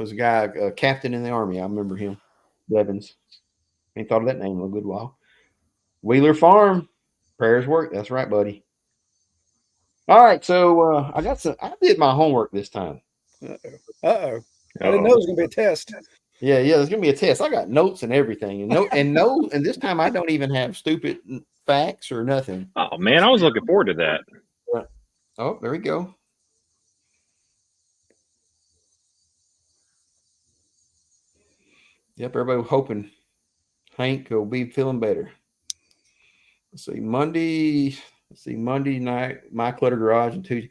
was a guy, a captain in the Army. I remember him. Blevins. Ain't thought of that name in a good while. Wheeler Farm. Prayers work. That's right, buddy. All right, so I did my homework this time. Uh-oh. I didn't know Uh-oh. it was going to be a test. Yeah, there's gonna be a test. I got notes and everything, and this time I don't even have stupid facts or nothing. Oh man, I was looking forward to that. Oh, there we go. Yep, everybody was hoping Hank will be feeling better. Let's see, Monday night, My Clutter Garage, and Tuesday.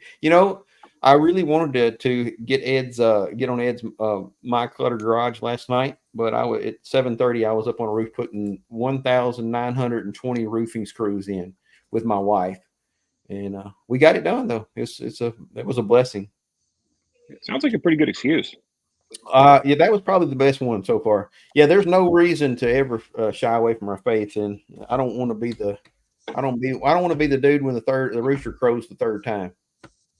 I really wanted to get on Ed's My Clutter Garage last night, but at 7:30 I was up on a roof putting 1,920 roofing screws in with my wife, and we got it done though. It was a blessing. Sounds like a pretty good excuse. Yeah, that was probably the best one so far. Yeah, there's no reason to ever shy away from our faith, and I don't want to be I don't want to be the dude when the rooster crows the third time.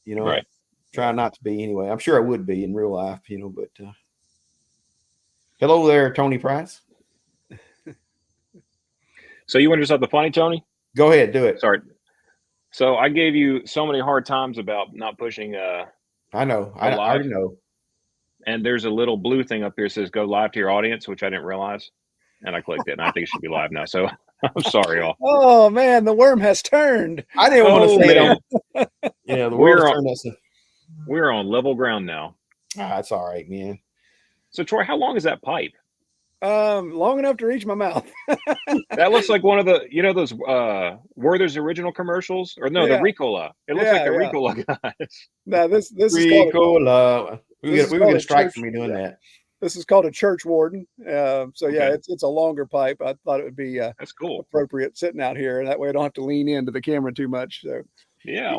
Right. Try not to be anyway. I'm sure I would be in real life, but hello there, Tony Price. So you want to do something funny, Tony? Go ahead, do it. Sorry. So I gave you so many hard times about not pushing. I know. I already know. And there's a little blue thing up here that says "Go live to your audience," which I didn't realize, and I clicked it, and I think it should be live now. So I'm sorry, y'all. Oh man, the worm has turned. I didn't want to say it. Yeah, the world turned us. We're on level ground now. That's all right, man. So Troy, how long is that pipe? Long enough to reach my mouth. That looks like one of the, those Werther's original commercials, or no, the Ricola. It looks like the Ricola guys. No, this Ricola. We would get a strike for me doing that. This is called a church warden. So yeah, it's a longer pipe. I thought it would be that's cool, appropriate sitting out here, and that way I don't have to lean into the camera too much. So yeah.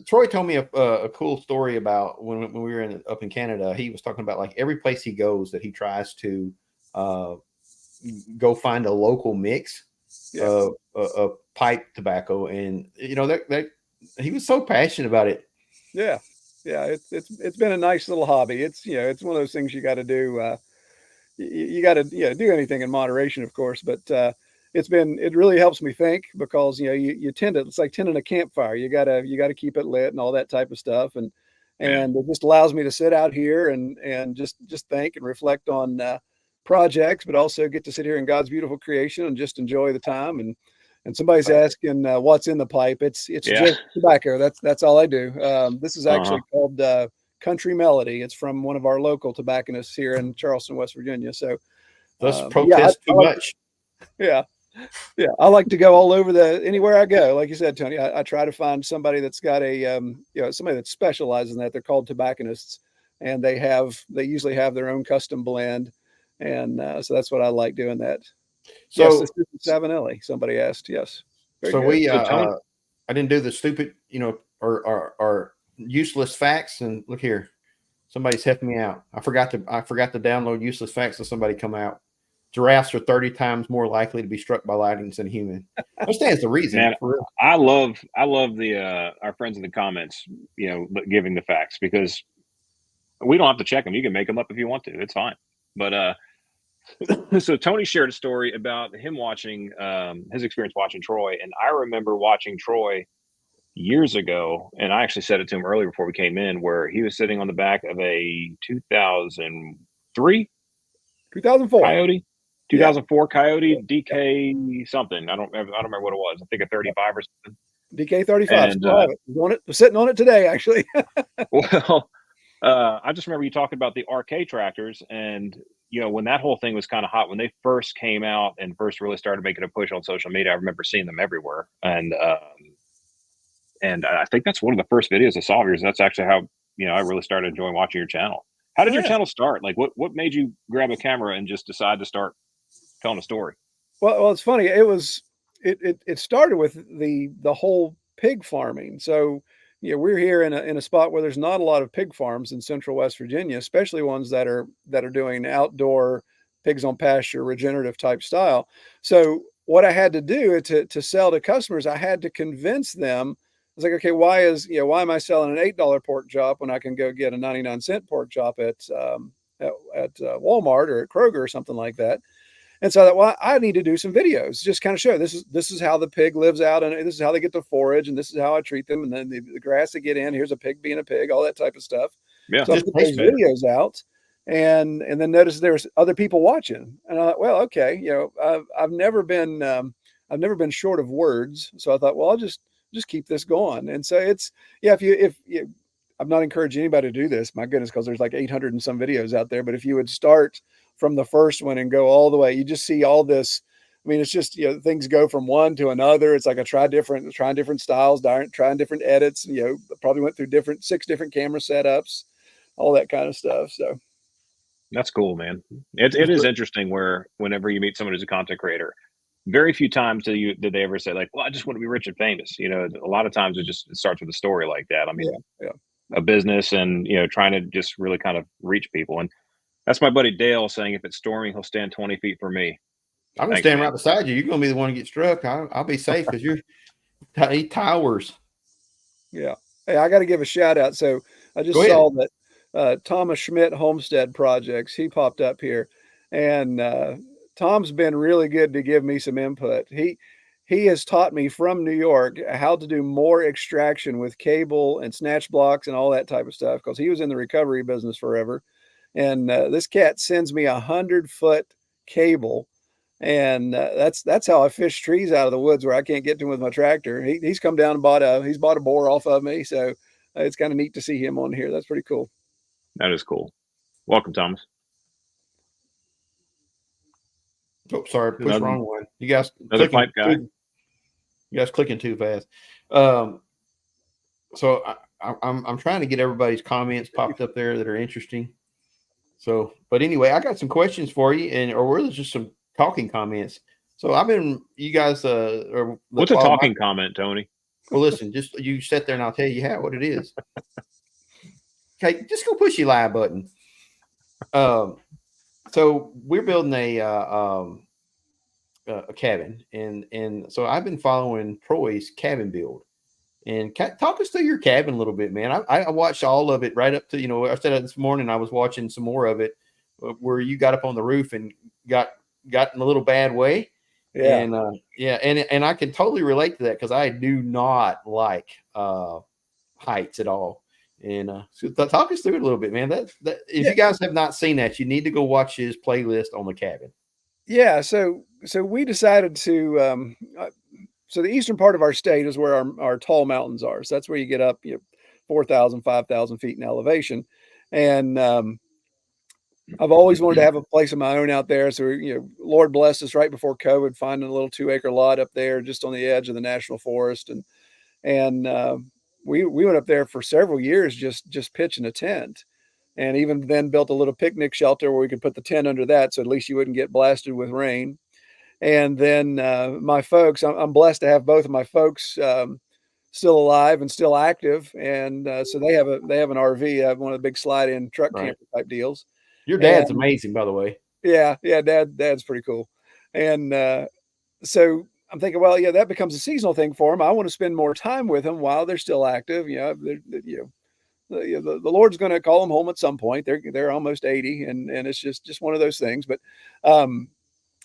Troy told me a cool story about when we were up in Canada. He was talking about like every place he goes that he tries to go find a local mix of pipe tobacco, and that he was so passionate about it. Yeah, it's been a nice little hobby. It's it's one of those things you got to do. You got to do anything in moderation, of course, but it really helps me think, because you tend to, it's like tending a campfire. You gotta keep it lit and all that type of stuff, and it just allows me to sit out here and just think and reflect on projects, but also get to sit here in God's beautiful creation and just enjoy the time. And somebody's asking what's in the pipe. It's just tobacco. That's all I do. This is actually called Country Melody. It's from one of our local tobacconists here in Charleston, West Virginia. So let's protest too much. Yeah. I like to go all over anywhere I go. Like you said, Tony, I try to find somebody that's got somebody that specializes in that. They're called tobacconists, and they usually have their own custom blend. And so that's what I like doing that. So yes, this is Savinelli. Somebody asked. Yes. Very so good. We, I didn't do the stupid, or useless facts. And look here, somebody's helping me out. I forgot to download useless facts, so somebody come out. Giraffes are 30 times more likely to be struck by lightning than human. That stands to reason. Man, I love the our friends in the comments, giving the facts, because we don't have to check them. You can make them up if you want to. It's fine. But so Tony shared a story about him watching his experience watching Troy, and I remember watching Troy years ago, and I actually said it to him earlier before we came in, where he was sitting on the back of a 2004 Coyote DK something. I don't remember what it was. I think a 35 or something. DK 35. I'm sitting on it today, actually. Well, I just remember you talking about the RK tractors, and when that whole thing was kind of hot, when they first came out and first really started making a push on social media, I remember seeing them everywhere. And I think that's one of the first videos I saw of yours. That's actually how, I really started enjoying watching your channel. How did your channel start? Like what made you grab a camera and just decide to start telling a story? Well, it's funny. It started with the whole pig farming. So, we're here in a spot where there's not a lot of pig farms in central West Virginia, especially ones that are doing outdoor pigs on pasture, regenerative type style. So what I had to do to sell to customers, I had to convince them. I was like, okay, why am I selling an $8 pork chop when I can go get a 99-cent pork chop at at Walmart or at Kroger or something like that. And so I thought, well, I need to do some videos, just kind of show this is how the pig lives out, and this is how they get to forage, and this is how I treat them, and then the grass they get in. Here's a pig being a pig, all that type of stuff. Yeah. So I Just put taste those videos out, and then noticed there's other people watching, and I thought, well, okay, I've never been short of words, so I thought, well, I'll just keep this going. And so it's if you I'm not encouraging anybody to do this, my goodness, because there's like 800 and some videos out there. But if you would start from the first one and go all the way, you just see all this. I mean, it's just, things go from one to another. It's like trying different styles, trying different edits. Probably went through 6 different camera setups, all that kind of stuff. So That's cool, man. It is interesting where whenever you meet someone who's a content creator, very few times did they ever say like, well, I just want to be rich and famous. A lot of times it starts with a story like that. I mean, yeah, a business and, trying to just really kind of reach people. And that's my buddy Dale saying, if it's storming, he'll stand 20 feet from me. I'm gonna Thanks, stand man. right beside you. You're gonna be the one to get struck. I'll be safe because he towers. yeah. Hey, I got to give a shout out. So I just Go ahead. saw that Thomas Schmidt Homestead Projects, he popped up here, and Tom's been really good to give me some input. He has taught me from New York how to do more extraction with cable and snatch blocks and all that type of stuff, because he was in the recovery business forever. And this cat sends me 100-foot cable, and that's how I fish trees out of the woods where I can't get to them with my tractor. He's come down and he's bought a boar off of me, so it's kind of neat to see him on here. That's pretty cool. That is cool. Welcome, Thomas. Oh, sorry, push Another- wrong one. You guys Another pipe guy. You guys clicking too fast. So I'm trying to get everybody's comments popped up there that are interesting. So, but anyway, I got some questions for you, or really just some talking comments. So you guys, what's a talking comment, Tony? Well, listen, just you sit there and I'll tell you what it is. Okay, just go push your live button. So we're building a cabin, and so I've been following Troy's cabin build. And talk us through your cabin a little bit, man. I watched all of it right up to, I said this morning I was watching some more of it where you got up on the roof and got in a little bad way. Yeah. And and I can totally relate to that because I do not like heights at all. And so talk us through it a little bit, man. That if you guys have not seen that, you need to go watch his playlist on the cabin. Yeah. So we decided to so the eastern part of our state is where our tall mountains are. So that's where you get up, 4,000, 5,000 feet in elevation. And I've always wanted to have a place of my own out there. So, Lord blessed us right before COVID, finding a little 2-acre lot up there just on the edge of the national forest. And we went up there for several years, just pitching a tent. And even then built a little picnic shelter where we could put the tent under that. So at least you wouldn't get blasted with rain. And then my folks, I'm blessed to have both of my folks still alive and still active, and so they have an RV, one of the big slide-in truck camper type deals. Your dad's amazing, by the way. Yeah, dad's pretty cool. And so I'm thinking, well, that becomes a seasonal thing for them. I want to spend more time with them while they're still active. The Lord's going to call them home at some point. They're almost 80, and it's just one of those things. But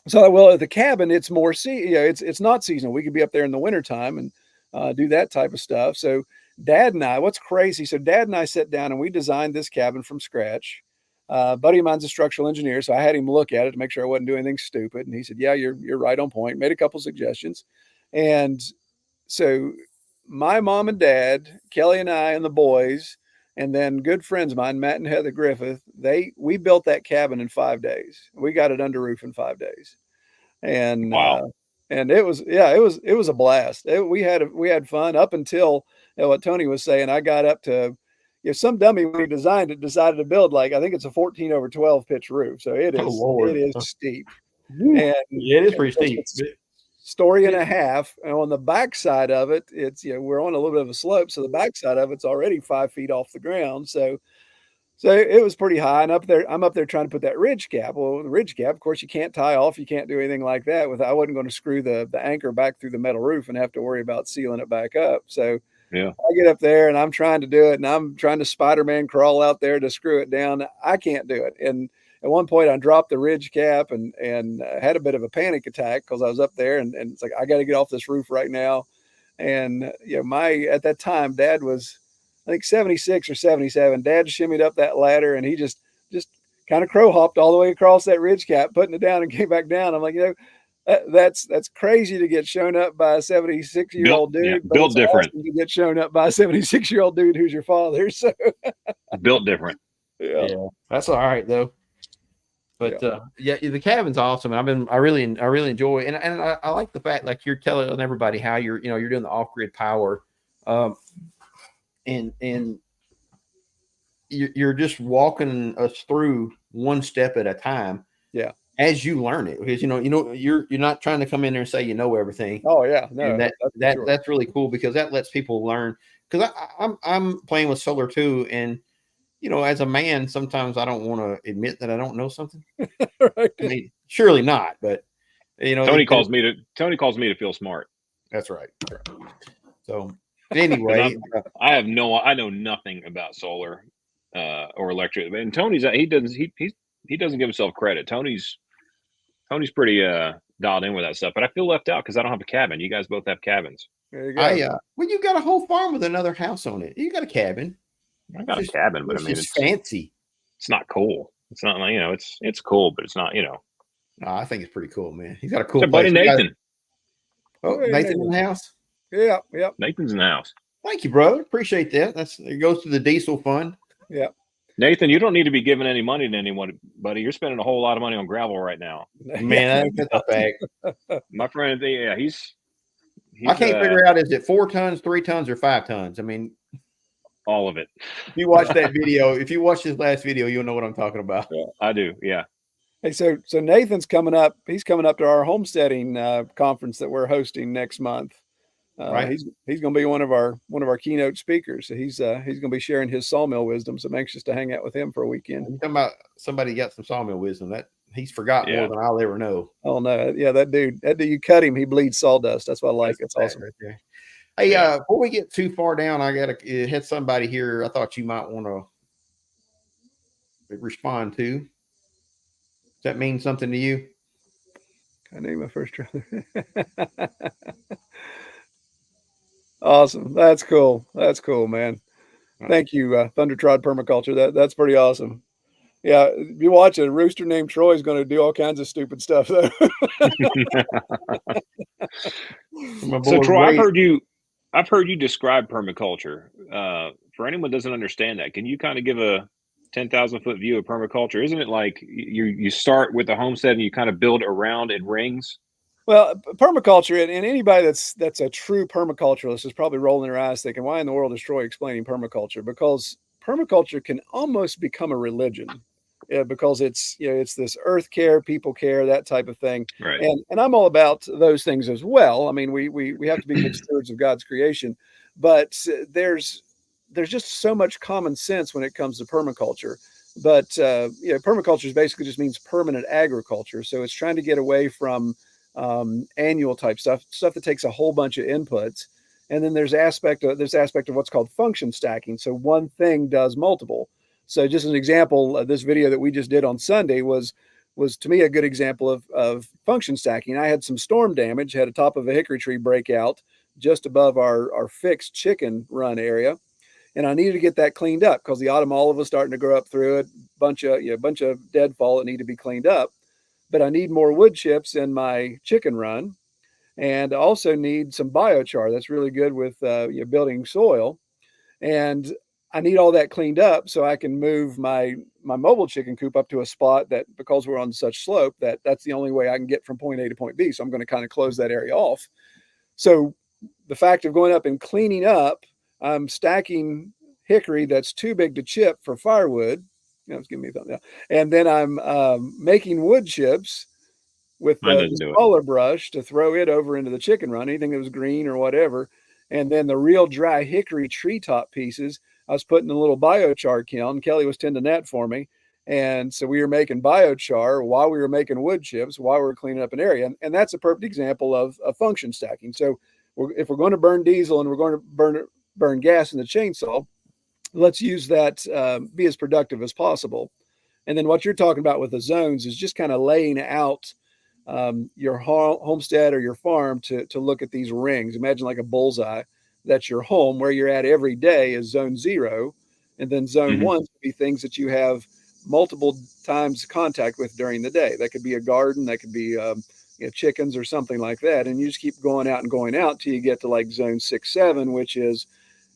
so, at the cabin, it's more it's not seasonal. We could be up there in the wintertime and do that type of stuff. So Dad and I, what's crazy? So Dad and I sat down and we designed this cabin from scratch. A buddy of mine's a structural engineer, so I had him look at it to make sure I wasn't doing anything stupid. And he said, "Yeah, you're right on point." Made a couple suggestions, and so my mom and dad, Kelly and I, and the boys, and then good friends of mine, Matt and Heather Griffith, we built that cabin in 5 days. We got it under roof in 5 days. And wow. And it was a blast. We had fun up until what Tony was saying. I got up to some dummy when he designed it decided to build I think it's a 14/12 pitch roof. So it is steep. And yeah, it is pretty steep. Story and a half. And on the back side of it, it's we're on a little bit of a slope, so the back side of it's already 5 feet off the ground. So it was pretty high, and I'm up there trying to put that ridge cap. Well, the ridge cap, of course, you can't tie off. You can't do anything like that. I wasn't going to screw the anchor back through the metal roof and have to worry about sealing it back up. So Yeah. I get up there and I'm trying to do it, and I'm trying to Spider-Man crawl out there to screw it down. I can't do it. And at one point I dropped the ridge cap and had a bit of a panic attack because I was up there and it's like, I got to get off this roof right now. And at that time, Dad was, I think 76 or 77. Dad shimmied up that ladder and he just kind of crow hopped all the way across that ridge cap, putting it down and came back down. I'm like, that's crazy to get shown up by a 76-year-old dude, but built it's different. awesome to get shown up by a 76-year-old dude who's your father. So Built different. yeah, that's all right though. But the cabin's awesome. I really enjoy it. And I like the fact, like, you're telling everybody how you're doing the off-grid power, and you're just walking us through one step at a time. Yeah. As you learn it, because you're not trying to come in there and say you know everything. Oh yeah, no, and that's really cool, because that lets people learn. Because I'm playing with solar too, and as a man, sometimes I don't want to admit that I don't know something. Right. I mean, surely not, but Tony calls me to feel smart. That's right. So anyway, I know nothing about solar or electric, and Tony's he doesn't give himself credit. Tony's pretty dialed in with that stuff, but I feel left out because I don't have a cabin. You guys both have cabins. There you go. Well, you got a whole farm with another house on it. You got a cabin. I got a cabin, but I mean, it's fancy. It's not cool. It's not like, it's cool, but it's not, No, I think it's pretty cool, man. He's got a cool place. Buddy Nathan. Nathan in the house? Yeah. Nathan's in the house. Thank you, brother. Appreciate that. It goes to the diesel fund. Yeah. Nathan, you don't need to be giving any money to anyone, buddy. You're spending a whole lot of money on gravel right now. Man, that's a fact. My friend, he's I can't figure out, is it 4 tons, 3 tons, or 5 tons? I mean, all of it. If you watch that video, if you watch this last video, you'll know what I'm talking about. Yeah, I do. Yeah. Hey, so Nathan's coming up. He's coming up to our homesteading conference that we're hosting next month. Right. He's going to be one of our keynote speakers. So he's going to be sharing his sawmill wisdom. So I'm anxious to hang out with him for a weekend. You're talking about somebody got some sawmill wisdom that he's forgot more than I'll ever know. Oh no, yeah, that dude, you cut him, he bleeds sawdust. That's what I like. It's awesome. Right there. Hey, before we get too far down, I had somebody here I thought you might want to respond to. Does that mean something to you? I named my first trailer. Awesome. That's cool. That's cool, man. Thank you, Thundertrod Permaculture. That's pretty awesome. Yeah, if you watch it, a rooster named Troy is going to do all kinds of stupid stuff, though. So, Troy, I've heard you describe permaculture. For anyone who doesn't understand that, can you kind of give a 10,000-foot view of permaculture? Isn't it like you start with a homestead and you kind of build around in rings? Well, permaculture, and anybody that's a true permaculturalist is probably rolling their eyes thinking, why in the world is Troy explaining permaculture? Because permaculture can almost become a religion. Yeah, because it's this earth care, people care, that type of thing. Right. And I'm all about those things as well. I mean, we have to be good stewards of God's creation, but there's just so much common sense when it comes to permaculture. But permaculture basically just means permanent agriculture. So it's trying to get away from annual type stuff that takes a whole bunch of inputs. And then there's aspect of what's called function stacking. So one thing does multiple. So just an example, this video that we just did on Sunday was to me a good example of function stacking. I had some storm damage, had a top of a hickory tree break out just above our fixed chicken run area. And I needed to get that cleaned up because the autumn olive was starting to grow up through it, bunch of deadfall that need to be cleaned up. But I need more wood chips in my chicken run, and I also need some biochar. That's really good with building soil. And I need all that cleaned up so I can move my mobile chicken coop up to a spot that, because we're on such slope, that's the only way I can get from point A to point B. So I'm going to kind of close that area off. So the fact of going up and cleaning up, I'm stacking hickory that's too big to chip for firewood. It's giving me a thumb now. And then I'm making wood chips with the smaller brush to throw it over into the chicken run, anything that was green or whatever. And then the real dry hickory treetop pieces, I was putting in a little biochar kiln. Kelly was tending that for me. And so we were making biochar while we were making wood chips, while we were cleaning up an area. And that's a perfect example of function stacking. So if we're going to burn diesel and we're going to burn burn gas in the chainsaw. Let's use that, be as productive as possible. And then what you're talking about with the zones is just kind of laying out your homestead or your farm to look at these rings. Imagine like a bullseye. That's your home. Where you're at every day is zone 0. And then zone 1 would be things that you have multiple times contact with during the day. That could be a garden, that could be chickens or something like that. And you just keep going out and going out till you get to like zone 6, 7, which is,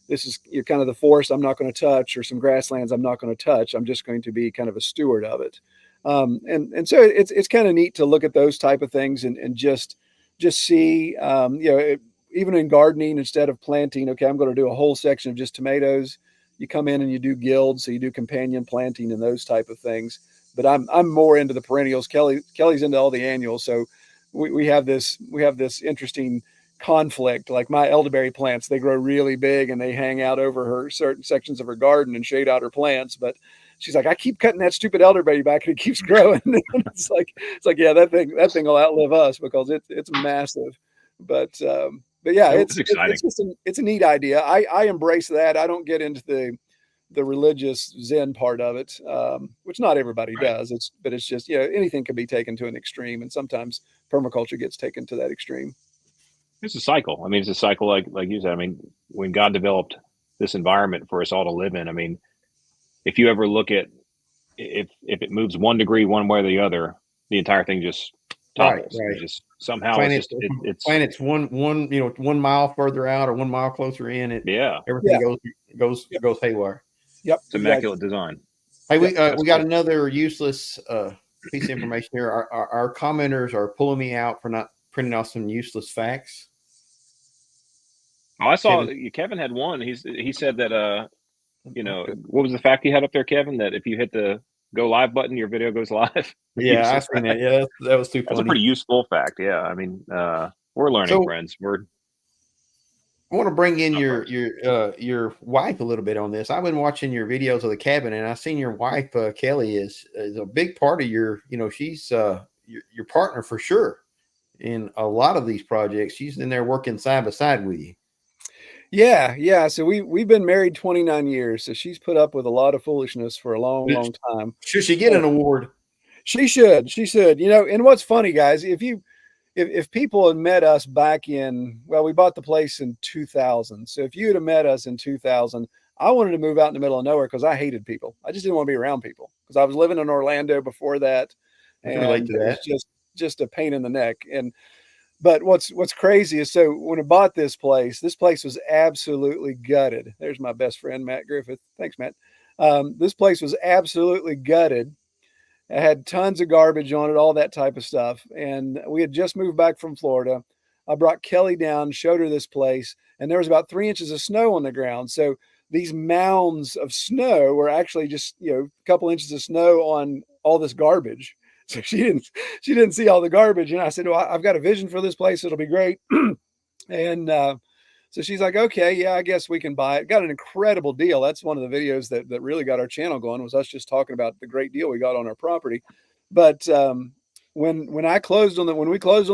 this is kind of the forest I'm not going to touch, or some grasslands I'm not going to touch. I'm just going to be kind of a steward of it. And so it's kind of neat to look at those type of things and just see, even in gardening, instead of planting, okay, I'm going to do a whole section of just tomatoes. You come in and you do guilds, so you do companion planting and those type of things. But I'm more into the perennials. Kelly's into all the annuals, so we have this interesting conflict. Like my elderberry plants, they grow really big and they hang out over her certain sections of her garden and shade out her plants. But she's like, I keep cutting that stupid elderberry back and it keeps growing. it's like, yeah, that thing will outlive us because it's massive. But yeah, it's exciting. It's a neat idea. I embrace that. I don't get into the religious Zen part of it, which not everybody does. But it's just, anything can be taken to an extreme, and sometimes permaculture gets taken to that extreme. It's a cycle. I mean, it's a cycle like you said. I mean, when God developed this environment for us all to live in, I mean, if you ever look at if it moves 1 degree one way or the other, the entire thing just topples. Right. It's just somehow planet's it's one mile further out or 1 mile closer in. Everything goes haywire. Yep, it's immaculate design. Hey, we got another useless piece of information here. Our commenters are pulling me out for not printing off some useless facts. Oh, I saw Kevin had one. He said that what was the fact he had up there, Kevin? That if you hit the go live button, your video goes live. Yeah, I seen that. Yeah, that was too funny. That's a pretty useful fact. Yeah, I mean, we're learning, friends. I want to bring in your wife a little bit on this. I've been watching your videos of the cabin, and I've seen your wife Kelly is a big part of your. She's your partner for sure in a lot of these projects. She's in there working side by side with you. Yeah. So we've been married 29 years. So she's put up with a lot of foolishness for a long time. Should she get an award? She should. And what's funny, guys, if people had met us back in, we bought the place in 2000. So if you had met us in 2000, I wanted to move out in the middle of nowhere because I hated people. I just didn't want to be around people because I was living in Orlando before that. I can relate to that. It's just a pain in the neck. But what's crazy is, so when I bought this place was absolutely gutted. There's my best friend, Matt Griffith. Thanks, Matt. This place was absolutely gutted. It had tons of garbage on it, all that type of stuff. And we had just moved back from Florida. I brought Kelly down, showed her this place, and there was about 3 inches of snow on the ground. So these mounds of snow were actually just, a couple inches of snow on all this garbage. So she didn't see all the garbage. And I said, well, I've got a vision for this place. It'll be great. And so she's like, okay, yeah, I guess we can buy it. Got an incredible deal. That's one of the videos that really got our channel going, was us just talking about the great deal we got on our property. But when we closed on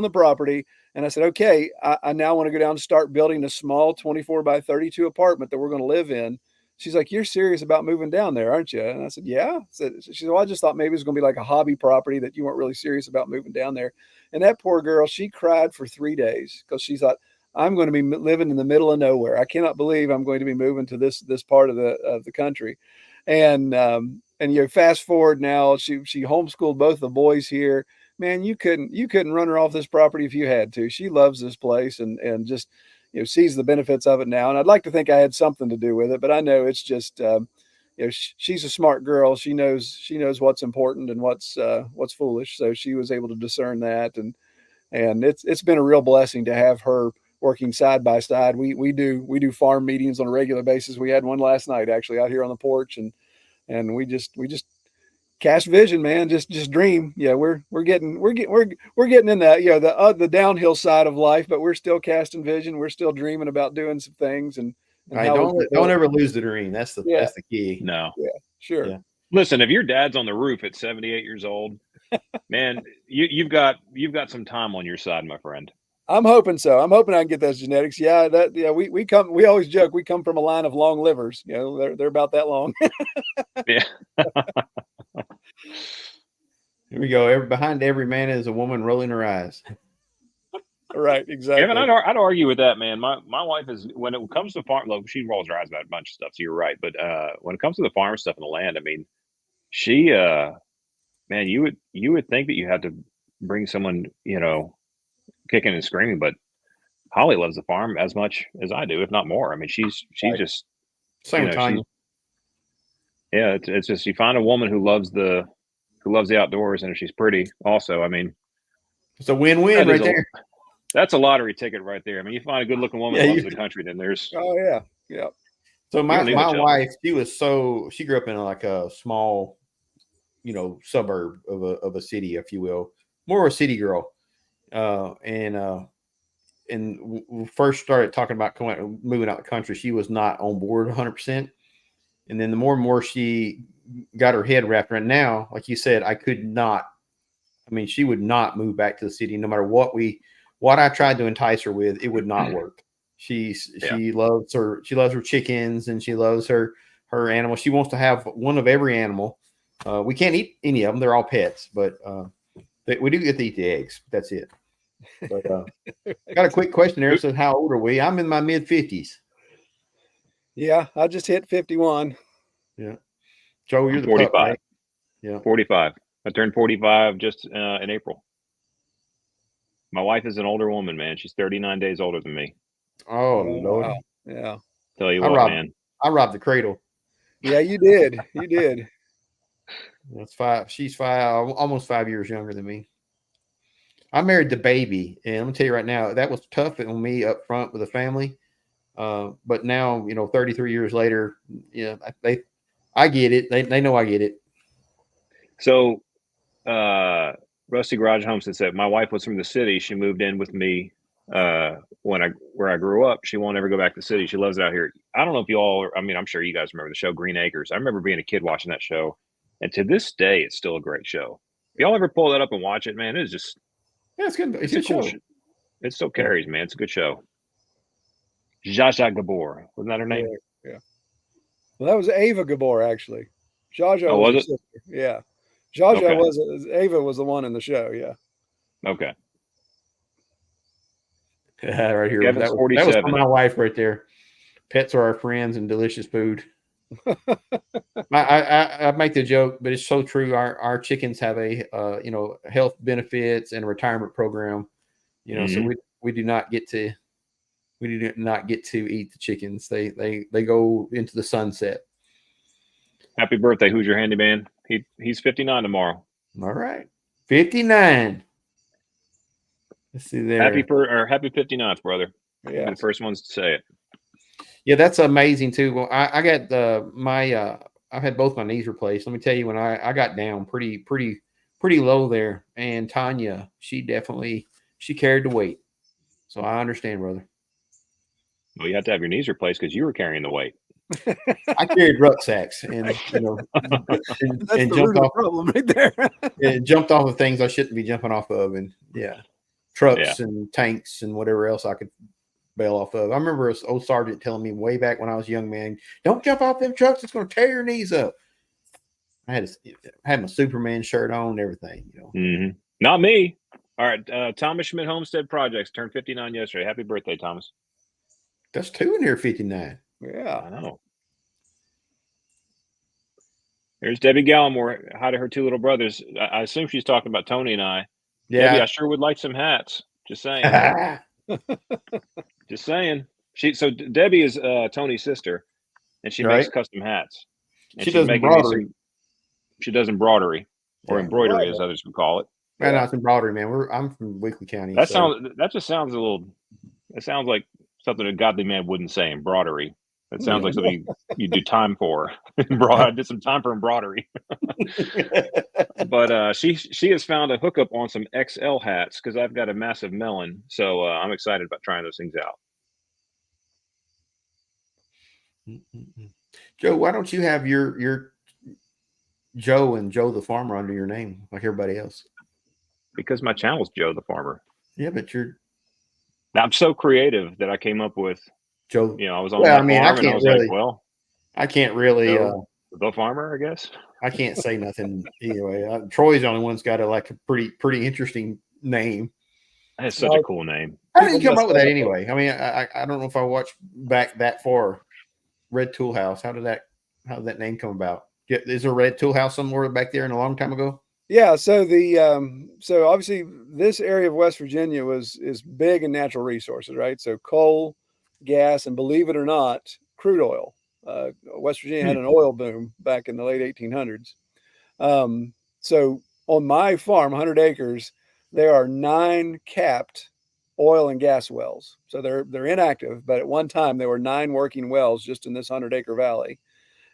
the property, and I said, okay, I now want to go down and start building a small 24 by 32 apartment that we're going to live in. She's like, you're serious about moving down there, aren't you? And I said, yeah. She said, well, I just thought maybe it was going to be like a hobby property, that you weren't really serious about moving down there. And that poor girl, she cried for 3 days because she thought, I'm going to be living in the middle of nowhere. I cannot believe I'm going to be moving to this part of the country. And fast forward now, she homeschooled both the boys here. Man, you couldn't run her off this property if you had to. She loves this place and just sees the benefits of it now. And I'd like to think I had something to do with it, but I know it's just she's a smart girl. She knows what's important and what's foolish. So she was able to discern that, and it's been a real blessing to have her working side by side. We do farm meetings on a regular basis. We had one last night actually out here on the porch, and we just cast vision, man. Just dream. Yeah, we're getting in that the downhill side of life, but we're still casting vision. We're still dreaming about doing some things, and don't ever lose the dream. That's the key. No. Yeah, sure. Yeah. Listen, if your dad's on the roof at 78 years old, man, you've got some time on your side, my friend. I'm hoping so. I'm hoping I can get those genetics. Yeah, we always joke we come from a line of long livers. You know, they're about that long. Yeah. Here we go. Behind every man is a woman rolling her eyes. Right, exactly. Kevin, I'd argue with that, man. My wife is, when it comes to farm, look, she rolls her eyes about a bunch of stuff. So you're right, but when it comes to the farm stuff and the land, I mean, she man, you would think that you had to bring someone, you know, kicking and screaming, but Holly loves the farm as much as I do, if not more. I mean, she's Right. just, Same you with know, Tanya. yeah, it's just, you find a woman who loves the outdoors, and if she's pretty also, I mean, It's a win-win right there. That's a lottery ticket right there. I mean, you find a good looking woman who loves the country, then there's, Oh yeah, yeah. So my don't need much else. wife, she grew up in like a small, you know, suburb of a city, if you will, more a city girl. And when we first started talking about moving out the country, she was not on board 100%. And then the more and more she got her head wrapped around, now, like you said, I could not. I mean, she would not move back to the city, no matter what I tried to entice her with. It would not work. She loves her chickens, and she loves her animals. She wants to have one of every animal. We can't eat any of them; they're all pets, but we do get to eat the eggs. That's it. But got a quick question there. So, how old are we? I'm in my mid-50s. Yeah, I just hit 51. Yeah, Joe, you're the 45. pup, right? Yeah, 45. I turned 45 just in April. My wife is an older woman, man. She's 39 days older than me. Oh Lord. Wow. Yeah. Tell you what, man. I robbed the cradle. Yeah, you did. You did. That's 5. She's 5, almost 5 years younger than me. I married the baby, and I'm gonna tell you right now, that was tough on me up front with the family. But now, you know, 33 years later, yeah, I get it. They know I get it. So, Rusty Garage Homestead said, my wife was from the city. She moved in with me where I grew up. She won't ever go back to the city. She loves it out here. I don't know if you all, I mean, I'm sure you guys remember the show Green Acres. I remember being a kid watching that show, and to this day, it's still a great show. If y'all ever pull that up and watch it, man, it's just, Yeah, it's good. It's a a cool show. It still carries, man. It's a good show. Zsa Zsa Gabor, wasn't that her name? Yeah. Well, that was Ava Gabor, actually. Zsa Zsa was her it? sister. Yeah. Zsa Zsa Okay. Ava was the one in the show. Yeah. Okay. Right here. Kevin's That was 47. for my wife right there. Pets are our friends and delicious food. I make the joke, but it's so true. Our chickens have a you know, health benefits and a retirement program. You know, so we do not get to eat the chickens. They go into the sunset. Happy birthday, Who's Your Handyman? He's 59 tomorrow. All right, 59. Let's see there. Happy 59th, brother. Yeah. We'll be the first ones to say it. Yeah, that's amazing too. Well, I got I've had both my knees replaced. Let me tell you, when I got down pretty low there, and Tanya, she carried the weight. So I understand, brother. Well, you have to have your knees replaced because you were carrying the weight. I carried rucksacks, and you know, and jumped off problem right there. and jumped off of things I shouldn't be jumping off of, and trucks and tanks and whatever else I could bail off of. I remember an old sergeant telling me way back when I was a young man, "Don't jump off them trucks; it's going to tear your knees up." I had my Superman shirt on and everything, you know. Not me. All right, Thomas Schmidt Homestead Projects turned 59 yesterday. Happy birthday, Thomas. That's 2 in here, 59. Yeah, I know. There's Debbie Gallimore. Hi to her 2 little brothers. I assume she's talking about Tony and I. Yeah, Debbie, I sure would like some hats. Just saying. Just saying. Debbie is Tony's sister, and she makes custom hats. And she does embroidery. She does embroidery, or embroidery, as others would call it. Man, no, it's embroidery, man. I'm from Weakley County. That sounds a little. It sounds like something a godly man wouldn't say. Embroidery. That sounds like something you do time for. I did some time for embroidery. But she has found a hookup on some XL hats because I've got a massive melon, so I'm excited about trying those things out. Joe, why don't you have your Joe and Joe the Farmer under your name like everybody else? Because my channel's Joe the Farmer. Yeah, but I'm so creative that I came up with, Joe. I was on Well, my I mean, farm and I was like, well, I can't really, the farmer, I guess. I can't say nothing anyway. Troy's the only one's got a pretty interesting name. That's such a cool name. How did you come up with that anyway? I mean, I don't know if I watched back that far. Red Tool House. How did that name come about? Is there a Red Tool House somewhere back there in a long time ago? Yeah, so so obviously this area of West Virginia is big in natural resources, right? So coal, gas, and believe it or not, crude oil. West Virginia had an oil boom back in the late 1800s. So on my farm, 100 acres, there are 9 capped oil and gas wells. So they're inactive, but at one time there were 9 working wells just in this 100-acre valley.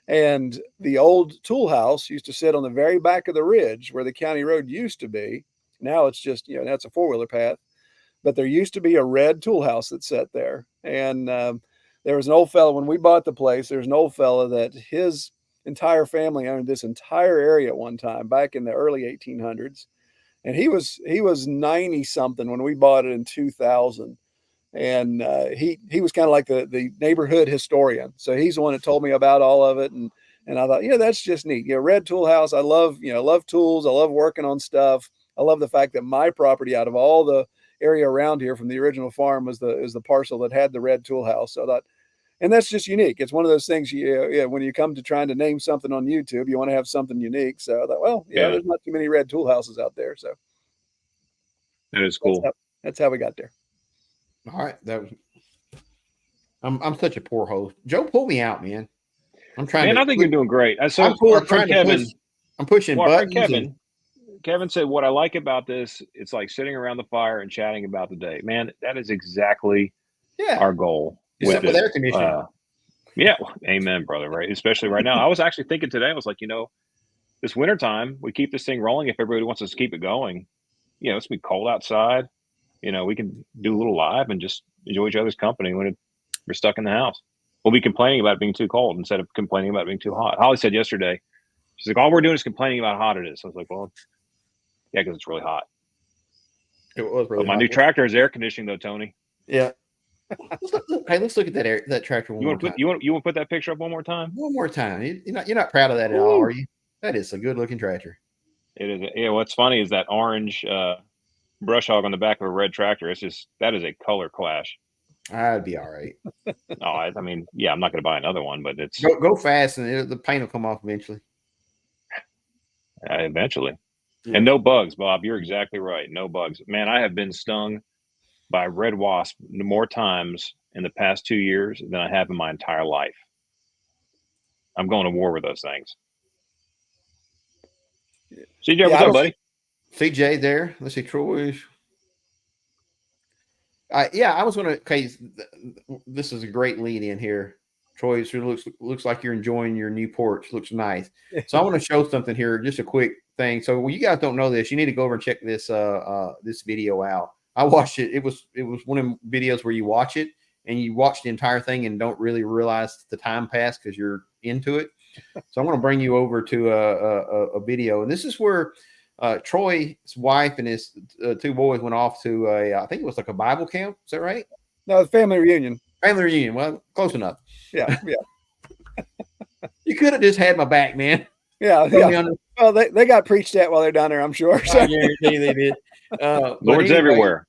And the old tool house used to sit on the very back of the ridge where the county road used to be. Now it's just, that's a 4-wheeler path. But there used to be a red tool house that sat there. And there was an old fellow, when we bought the place, there's an old fellow that his entire family owned this entire area at one time back in the early 1800s. And he was 90 something when we bought it in 2000. And he was kind of like the neighborhood historian. So he's the one that told me about all of it. And I thought, that's just neat. Red Tool House. I love, love tools. I love working on stuff. I love the fact that my property, out of all the area around here from the original farm, is the parcel that had the Red Tool House. So I thought, and that's just unique. It's one of those things, when you come to trying to name something on YouTube, you want to have something unique. So I thought, well, there's not too many Red Tool Houses out there. So that is cool. That's how we got there. All right, that was. I'm such a poor host. Joe, pull me out, man. I'm trying. Man, I think you're doing great. So I'm trying Kevin. I'm pushing buttons. Kevin said, "What I like about this, it's like sitting around the fire and chatting about the day." Man, that is exactly our goal. Except with air conditioning. Yeah, amen, brother. Right, especially right now. I was actually thinking today. I was like, this wintertime, we keep this thing rolling. If everybody wants us to keep it going, it's gonna be cold outside. We can do a little live and just enjoy each other's company when we're stuck in the house. We'll be complaining about it being too cold instead of complaining about it being too hot. Holly said yesterday, she's like, all we're doing is complaining about how hot it is. I was like, well, yeah, because it's really hot. It was really hot. My new tractor is air conditioning though, Tony. Yeah. Hey, let's look at that tractor one more time. You want to put that picture up one more time? One more time. You're not proud of that at all, are you? That is a good looking tractor. It is. Yeah. What's funny is that orange brush hog on the back of a red tractor. That is a color clash. I'd be all right. I mean, yeah, I'm not going to buy another one, but it's go fast and the paint will come off eventually. Eventually. Yeah. And no bugs, Bob. You're exactly right. No bugs. Man, I have been stung by red wasp more times in the past 2 years than I have in my entire life. I'm going to war with those things. CJ, what's up, buddy? CJ there. Let's see, Troy. I was going to. Okay, this is a great lead in here. Troy, it looks like you're enjoying your new porch. Looks nice. So I want to show something here. Just a quick thing. So you guys don't know this. You need to go over and check this this video out. I watched it. It was one of them videos where you watch it and you watch the entire thing and don't really realize the time passed because you're into it. So I'm going to bring you over to a video, and this is where Troy's wife and his 2 boys went off to I think it was like a Bible camp. Is that right? No, family reunion. Family reunion. Well, close enough. Yeah. You could have just had my back, man. Yeah. Well, they got preached at while they're down there, I'm sure. So. I guarantee they did. Lord's everywhere.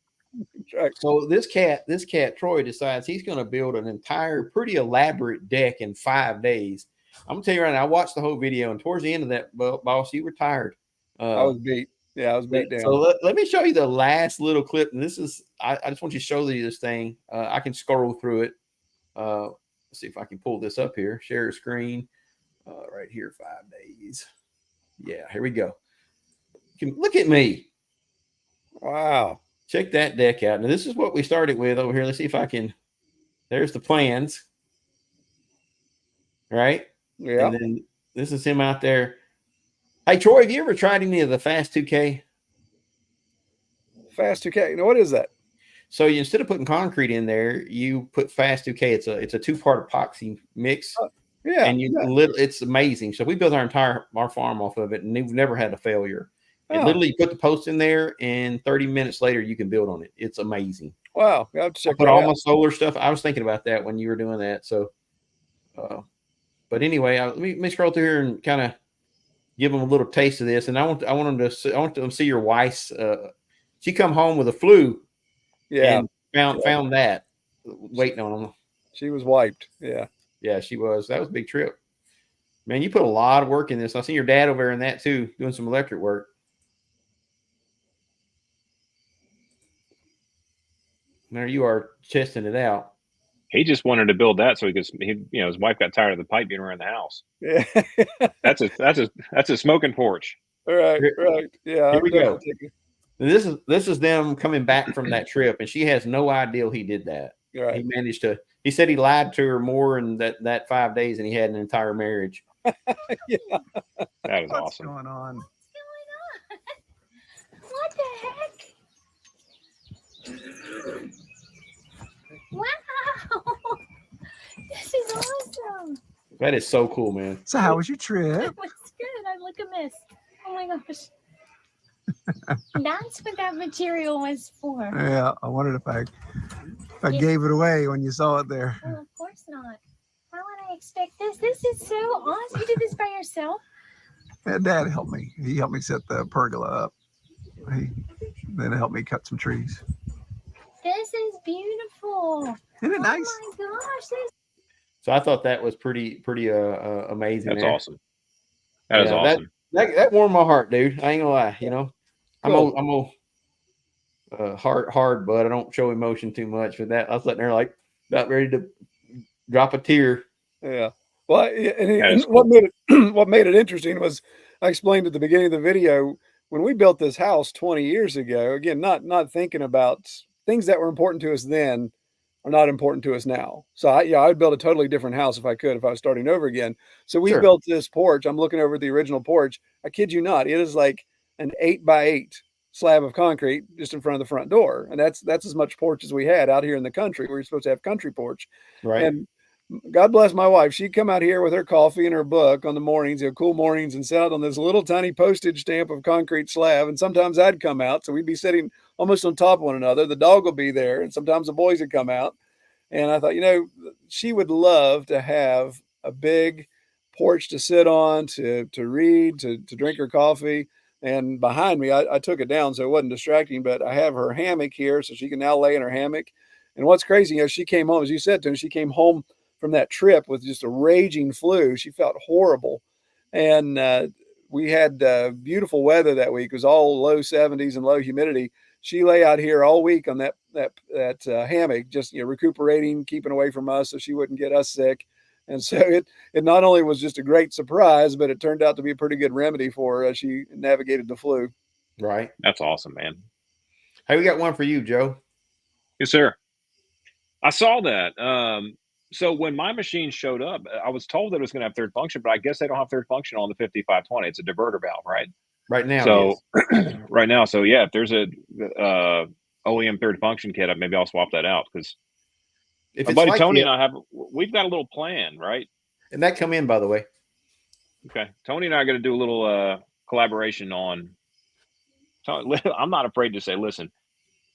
So this cat, Troy, decides he's going to build an entire pretty elaborate deck in 5 days. I'm gonna tell you right now, I watched the whole video, and towards the end of that, boss, you were tired. I was beat. Yeah, I was beat down. So let me show you the last little clip. And this is, I just want you to show you this thing. I can scroll through it. Let's see if I can pull this up here. Share a screen. Right here, 5 days. Yeah, here we go. Look at me. Wow. Check that deck out. Now, this is what we started with over here. Let's see if I can. There's the plans. Right? Yeah. And then this is him out there. Hey, Troy, have you ever tried any of the Fast 2K? Fast 2K. What is that? So instead of putting concrete in there, you put Fast 2K. It's a 2-part epoxy mix. Yeah. And it's amazing. So we built our farm off of it, and we've never had a failure. And literally, you put the post in there, and 30 minutes later, you can build on it. It's amazing. Wow, I have to I check put that all out. my solar stuff. I was thinking about that when you were doing that. So, but anyway, let me scroll through here and kind of give them a little taste of this. And I want them to see your wife's. She come home with a flu Yeah, and yeah, found that waiting on them. she was wiped. Yeah. Yeah, she was. That was a big trip. Man, you put a lot of work in this. I seen your dad over there in that too, doing some electric work. There you are testing it out. He just wanted to build that so he could. His wife got tired of the pipe being around the house. Yeah. That's a smoking porch. Right. Here, Right. Yeah. here I'm we go. definitely taking. This is them coming back from that trip, and she has no idea he did that. Right. He managed to. He said he lied to her more in that 5 days than he had an entire marriage. Yeah. That is What's awesome. going on? What the heck? Wow! This is awesome. That is so cool, man. So how was your trip? It was good. I look a mess. Oh my gosh. That's what that material was for. Yeah, I wondered if I Yeah. gave it away when you saw it there. Well, of course not. Why would I expect this? This is so awesome. You did this by yourself? And Dad helped me. He helped me set the pergola up. He then helped me cut some trees. This is beautiful. Isn't it nice? Oh my gosh. This So I thought that was pretty amazing. That's there. awesome. That is Yeah, awesome. That warmed my heart, dude. I ain't gonna lie. You know, Cool. I'm a hard, but I don't show emotion too much. With that, I was sitting there like about ready to drop a tear. Yeah. Well, That is what made it what made it interesting was I explained at the beginning of the video when we built this house 20 years ago. Again, not thinking about things that were important to us then are not important to us now. So I'd build a totally different house if I could, if I was starting over again. So we Sure. built this porch. I'm looking over at the original porch. I kid you not, it is like an 8x8 slab of concrete just in front of the front door, and that's as much porch as we had out here in the country. We were supposed to have country porch, Right. and God bless my wife. She'd come out here with her coffee and her book on the mornings, cool mornings, and sit out on this little tiny postage stamp of concrete slab. And sometimes I'd come out. So we'd be sitting almost on top of one another. The dog would be there. And sometimes the boys would come out. And I thought, she would love to have a big porch to sit on, to read, to drink her coffee. And behind me, I took it down so it wasn't distracting, but I have her hammock here so she can now lay in her hammock. And what's crazy, she came home, as you said to him, she came home from that trip with just a raging flu. She felt horrible. And we had beautiful weather that week. It was all low 70s and low humidity. She lay out here all week on that hammock, just recuperating, keeping away from us so she wouldn't get us sick. And so it not only was just a great surprise, but it turned out to be a pretty good remedy for her as she navigated the flu. Right. That's awesome, man. Hey, we got one for you, Joe. Yes, sir. I saw that. So when my machine showed up, I was told that it was going to have third function, but I guess they don't have third function on the 5520. It's a diverter valve, right? Right now. So yes. right now, so yeah, if there's a OEM third function kit, maybe I'll swap that out because If my it's buddy like Tony it, and we've got a little plan, right? and that come in, by the way. Okay, Tony and I are going to do a little collaboration on. I'm not afraid to say, listen,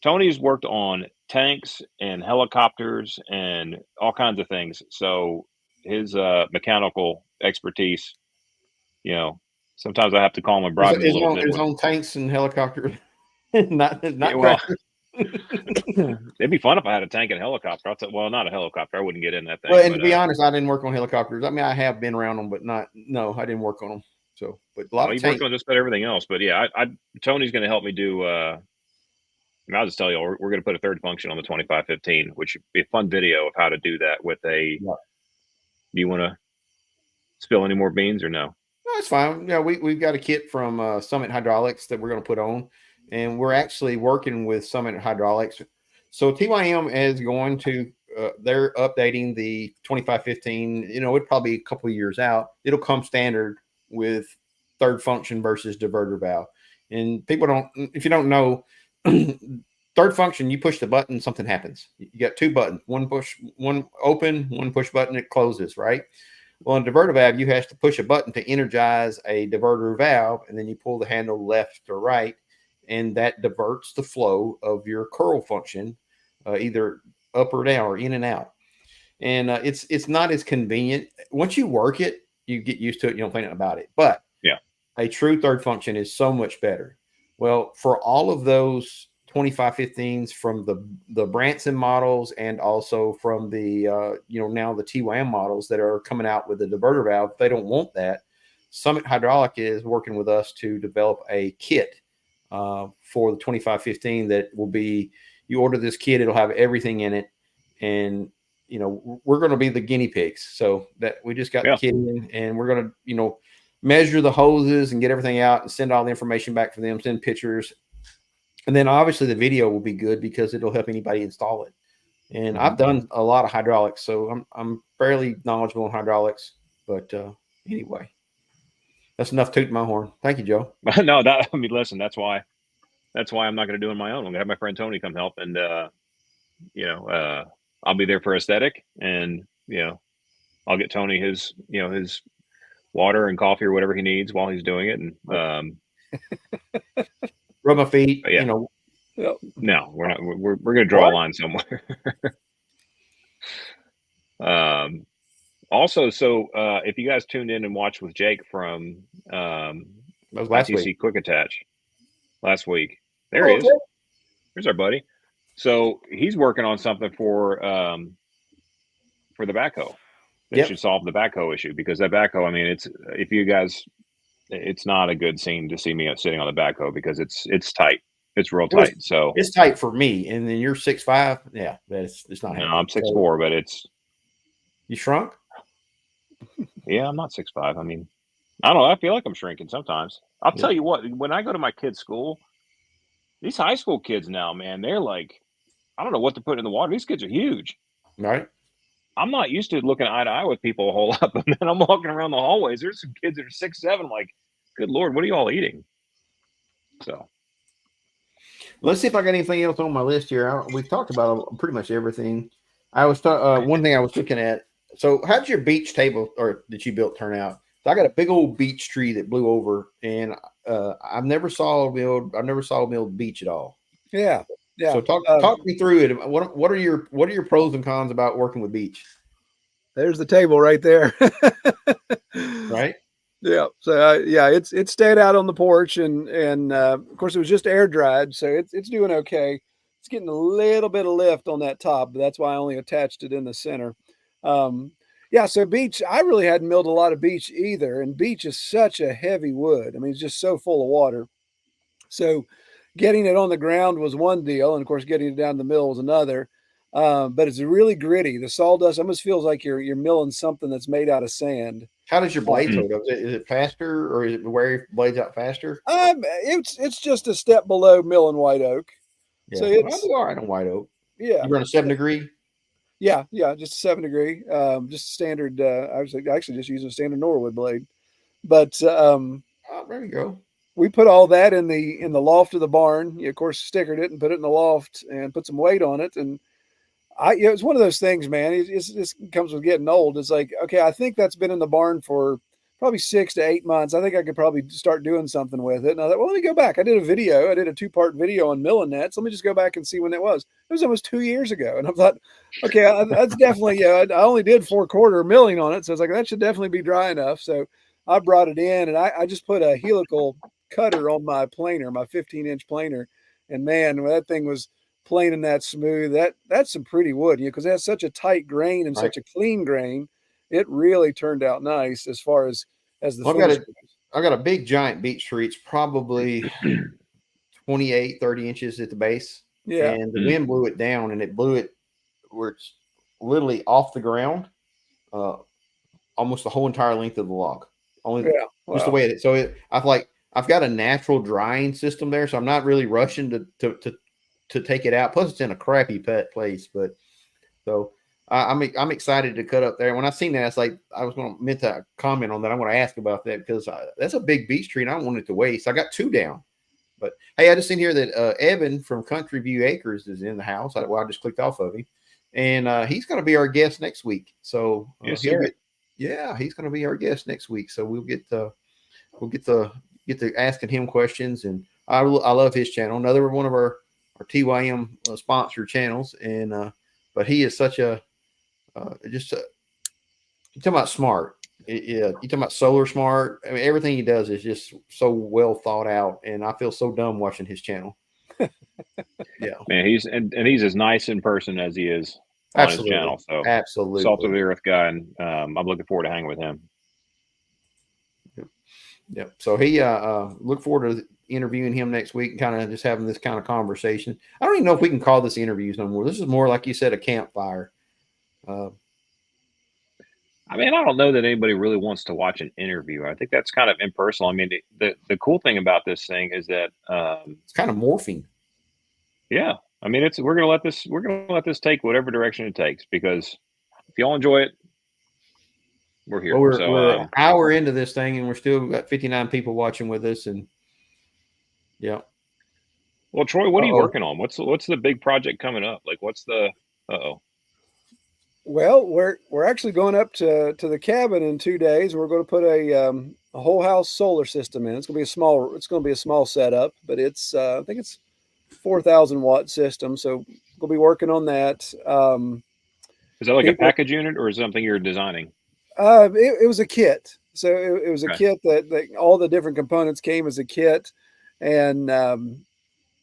Tony's worked on tanks and helicopters and all kinds of things. So his mechanical expertise, sometimes I have to call him and bribe him a little bit. His own tanks and helicopters. not Yeah, well, tractors. it'd be fun if I had a tank and a helicopter. Well, not a helicopter. I wouldn't get in that thing. Well, and but, to be honest, I didn't work on helicopters. I mean, I have been around them, but I didn't work on them. So, but a lot of you've tanks. worked on just about everything else. But yeah, Tony's going to help me do. I'll just tell you, we're going to put a third function on the 2515, which would be a fun video of how to do that with a. Yeah. Do you want to spill any more beans or no? No, it's fine. Yeah, we've got a kit from Summit Hydraulics that we're going to put on, and we're actually working with Summit Hydraulics. So TYM is going to. They're updating the 2515. It'll probably be a couple of years out. It'll come standard with third function versus diverter valve. And people don't. If you don't know. Third function, you push the button, something happens. You got two buttons, one push, one open, one push button, it closes, right? Well, in diverter valve, you have to push a button to energize a diverter valve, and then you pull the handle left or right, and that diverts the flow of your curl function either up or down or in and out. And it's not as convenient. Once you work it, you get used to it. You don't think about it. But Yeah. a true third function is so much better. Well, for all of those 2515s from the Branson models and also from the now the TYM models that are coming out with the diverter valve, they don't want that. Summit Hydraulic is working with us to develop a kit for the 2515 that will be, you order this kit, it'll have everything in it, and we're going to be the guinea pigs. So that we just got the kit in, and we're going to measure the hoses and get everything out and send all the information back for them, send pictures. And then obviously the video will be good because it'll help anybody install it. And I've done a lot of hydraulics, so I'm fairly knowledgeable in hydraulics. But anyway, that's enough tooting my horn. Thank you, Joe. No, listen, that's why I'm not going to do it on my own. I'm going to have my friend Tony come help, and I'll be there for aesthetic, and I'll get Tony his water and coffee or whatever he needs while he's doing it, and rub my feet. Yeah. No, we're not. We're going to draw a line somewhere. Also, so if you guys tuned in and watched with Jake from last ITC week. Quick Attach last week, there he is. Here's our buddy. So he's working on something for the backhoe. That should solve the backhoe issue, because that backhoe, I mean, it's not a good scene to see me sitting on the backhoe because it's tight. It's real tight. So it's tight for me. And then you're 6'5". Yeah, it's not. No, I'm 6'4", but it's. You shrunk? Yeah, I'm not 6'5". I mean, I don't know. I feel like I'm shrinking sometimes. I'll tell you what, when I go to my kids' school, these high school kids now, man, they're like, I don't know what to put in the water. These kids are huge. Right. I'm not used to looking eye to eye with people a whole lot, but then I'm walking around the hallways. There's some kids that are 6'7". I'm like, good Lord, what are you all eating? So. Let's see if I got anything else on my list here. We've talked about pretty much everything. I was one thing I was looking at. So, how did your beech table or that you built turn out? So, I got a big old beech tree that blew over, and I've never saw a milled beech at all. Yeah. So, talk me through it. What are your pros and cons about working with beech? There's the table right there. Right. Yeah. So it stayed out on the porch, and of course it was just air dried, so it's doing okay. It's getting a little bit of lift on that top, but that's why I only attached it in the center. So beech, I really hadn't milled a lot of beech either, and beech is such a heavy wood. I mean, it's just so full of water. So getting it on the ground was one deal, and of course getting it down the mill was another. But it's really gritty. The sawdust almost feels like you're milling something that's made out of sand. How does your blades hold up? Is it faster, or is it wear your blades out faster? It's just a step below milling white oak. Yeah. So it's all right on white oak. Yeah. You run a 7 degree? Yeah, just a 7 degree. Just standard. I was actually just using a standard Norwood blade, but there you go. We put all that in the loft of the barn. Of course, stickered it and put it in the loft and put some weight on it. And it's one of those things, man. It comes with getting old. It's like, okay, I think that's been in the barn for probably 6 to 8 months. I think I could probably start doing something with it. And I thought, well, let me go back. I did a 2-part video on milling nets. Let me just go back and see when it was. It was almost 2 years ago. And I thought, okay, that's definitely, I only did 4/4 milling on it. So it's like, that should definitely be dry enough. So I brought it in, and I just put a helical cutter on my planer, my 15-inch planer. And man, when that thing was planing that smooth, that's some pretty wood, because it has such a tight grain and such a clean grain. It really turned out nice as far as the finish. I got a big giant beech tree. It's probably 28, 30 inches at the base. Yeah. And the wind blew it down, and it blew it where it's literally off the ground, almost the whole entire length of the log. Just the way it is. So I've got a natural drying system there, so I'm not really rushing to take it out. Plus, it's in a crappy place, but so I'm excited to cut up there. And when I seen that, it's like I was meant to comment on that. I'm going to ask about that because that's a big beech tree, and I don't want it to waste. I got 2 down, but hey, I just seen here that Evan from Country View Acres is in the house. I just clicked off of him, and he's going to be our guest next week. So yes, he's going to be our guest next week. So we'll get to asking him questions, and I love his channel. Another one of our TYM sponsored channels, and but he is such a just you talking about smart. Yeah, you talking about solar smart. I mean, everything he does is just so well thought out, and I feel so dumb watching his channel. Yeah, Man, he's as nice in person as he is on his absolutely, channel. So salt of absolutely. the earth guy, and I'm looking forward to hanging with him. Yep. So he look forward to interviewing him next week and kind of just having this kind of conversation. I don't even know if we can call this interviews no more. This is more like you said, a campfire. I mean, I don't know that anybody really wants to watch an interview. I think that's kind of impersonal. I mean, the cool thing about this thing is that It's kind of morphing. yeah, I mean, we're gonna let this take whatever direction it takes, because if y'all enjoy it, we're here. Well, So we're an hour into this thing, and we're still got 59 people watching with us, and yeah. well, Troy, what are you Uh-oh. working on? What's the big project coming up? Like, what's the Well, we're actually going up to the cabin in 2 days. We're going to put a whole house solar system in. It's going to be a small setup, but it's I think it's 4,000 watt system. So we'll be working on that. Is that like a People, package unit, or is it something you're designing? it was a kit. So it was a Okay. kit that all the different components came as a kit, and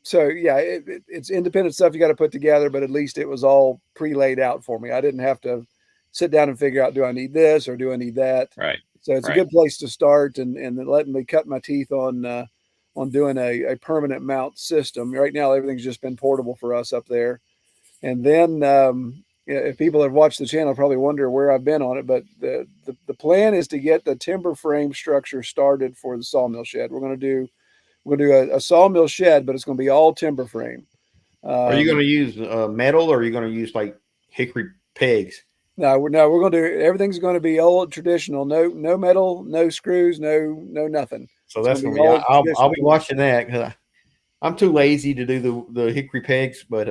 so yeah, it's independent stuff you got to put together, but at least it was all pre-laid out for me. I didn't have to sit down and figure out, do I need this or do I need that? Right. So it's a Right. good place to start, and letting me cut my teeth on doing a permanent mount system. Right now, everything's just been portable for us up there. And then if people have watched the channel, probably wonder where I've been on it. But the plan is to get the timber frame structure started for the sawmill shed. We're going to do a sawmill shed, but it's going to be all timber frame. Are you going to use metal, or are you going to use like hickory pegs? No, we're going to do everything's going to be old traditional. No metal, no screws, no nothing. So It's that's gonna going to be. I'll be traditional. watching that because I'm too lazy to do the hickory pegs, but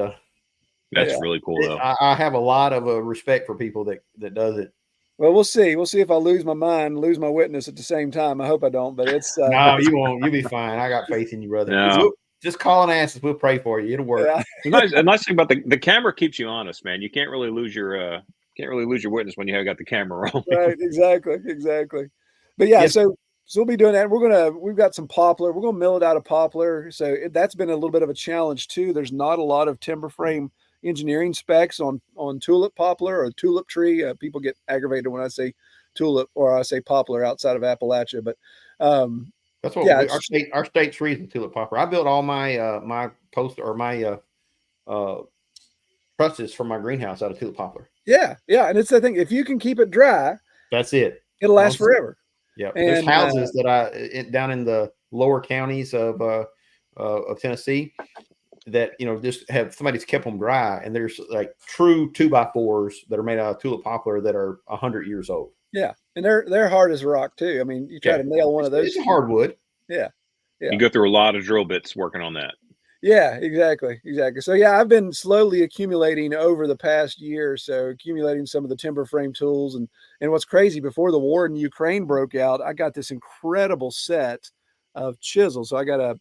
That's Yeah. really cool, though. I have a lot of respect for people that does it. Well, we'll see. We'll see if I lose my mind, lose my witness at the same time. I hope I don't, but it's No, you won't. You'll be fine. I got faith in you, brother. No. Just call and ask us. We'll pray for you. It'll work. yeah, A nice thing about the camera keeps you honest, man. You can't really lose your witness when you have got the camera rolling. right, exactly. But yeah, Yes. so we'll be doing that. We've got some poplar. We're gonna mill it out of poplar. So that's been a little bit of a challenge too. There's not a lot of timber frame engineering specs on tulip poplar or tulip tree. People get aggravated when I say tulip or I say poplar outside of Appalachia, but That's what yeah, our state tree is the tulip poplar. I built all my my post or my trusses for my greenhouse out of tulip poplar. yeah, and it's the thing. If you can keep it dry, That's it. it'll last forever. Yeah, And, there's houses that down in the lower counties of Tennessee that just have somebody's kept them dry, and there's like true 2x4s that are made out of tulip poplar that are 100 years old. Yeah, and they're hard as rock too. I mean, you try to nail one of those. It's hardwood. Yeah. You go through a lot of drill bits working on that. Yeah, exactly. So yeah, I've been slowly accumulating over the past year or so, accumulating some of the timber frame tools. And what's crazy, before the war in Ukraine broke out, I got this incredible set of chisels. So I got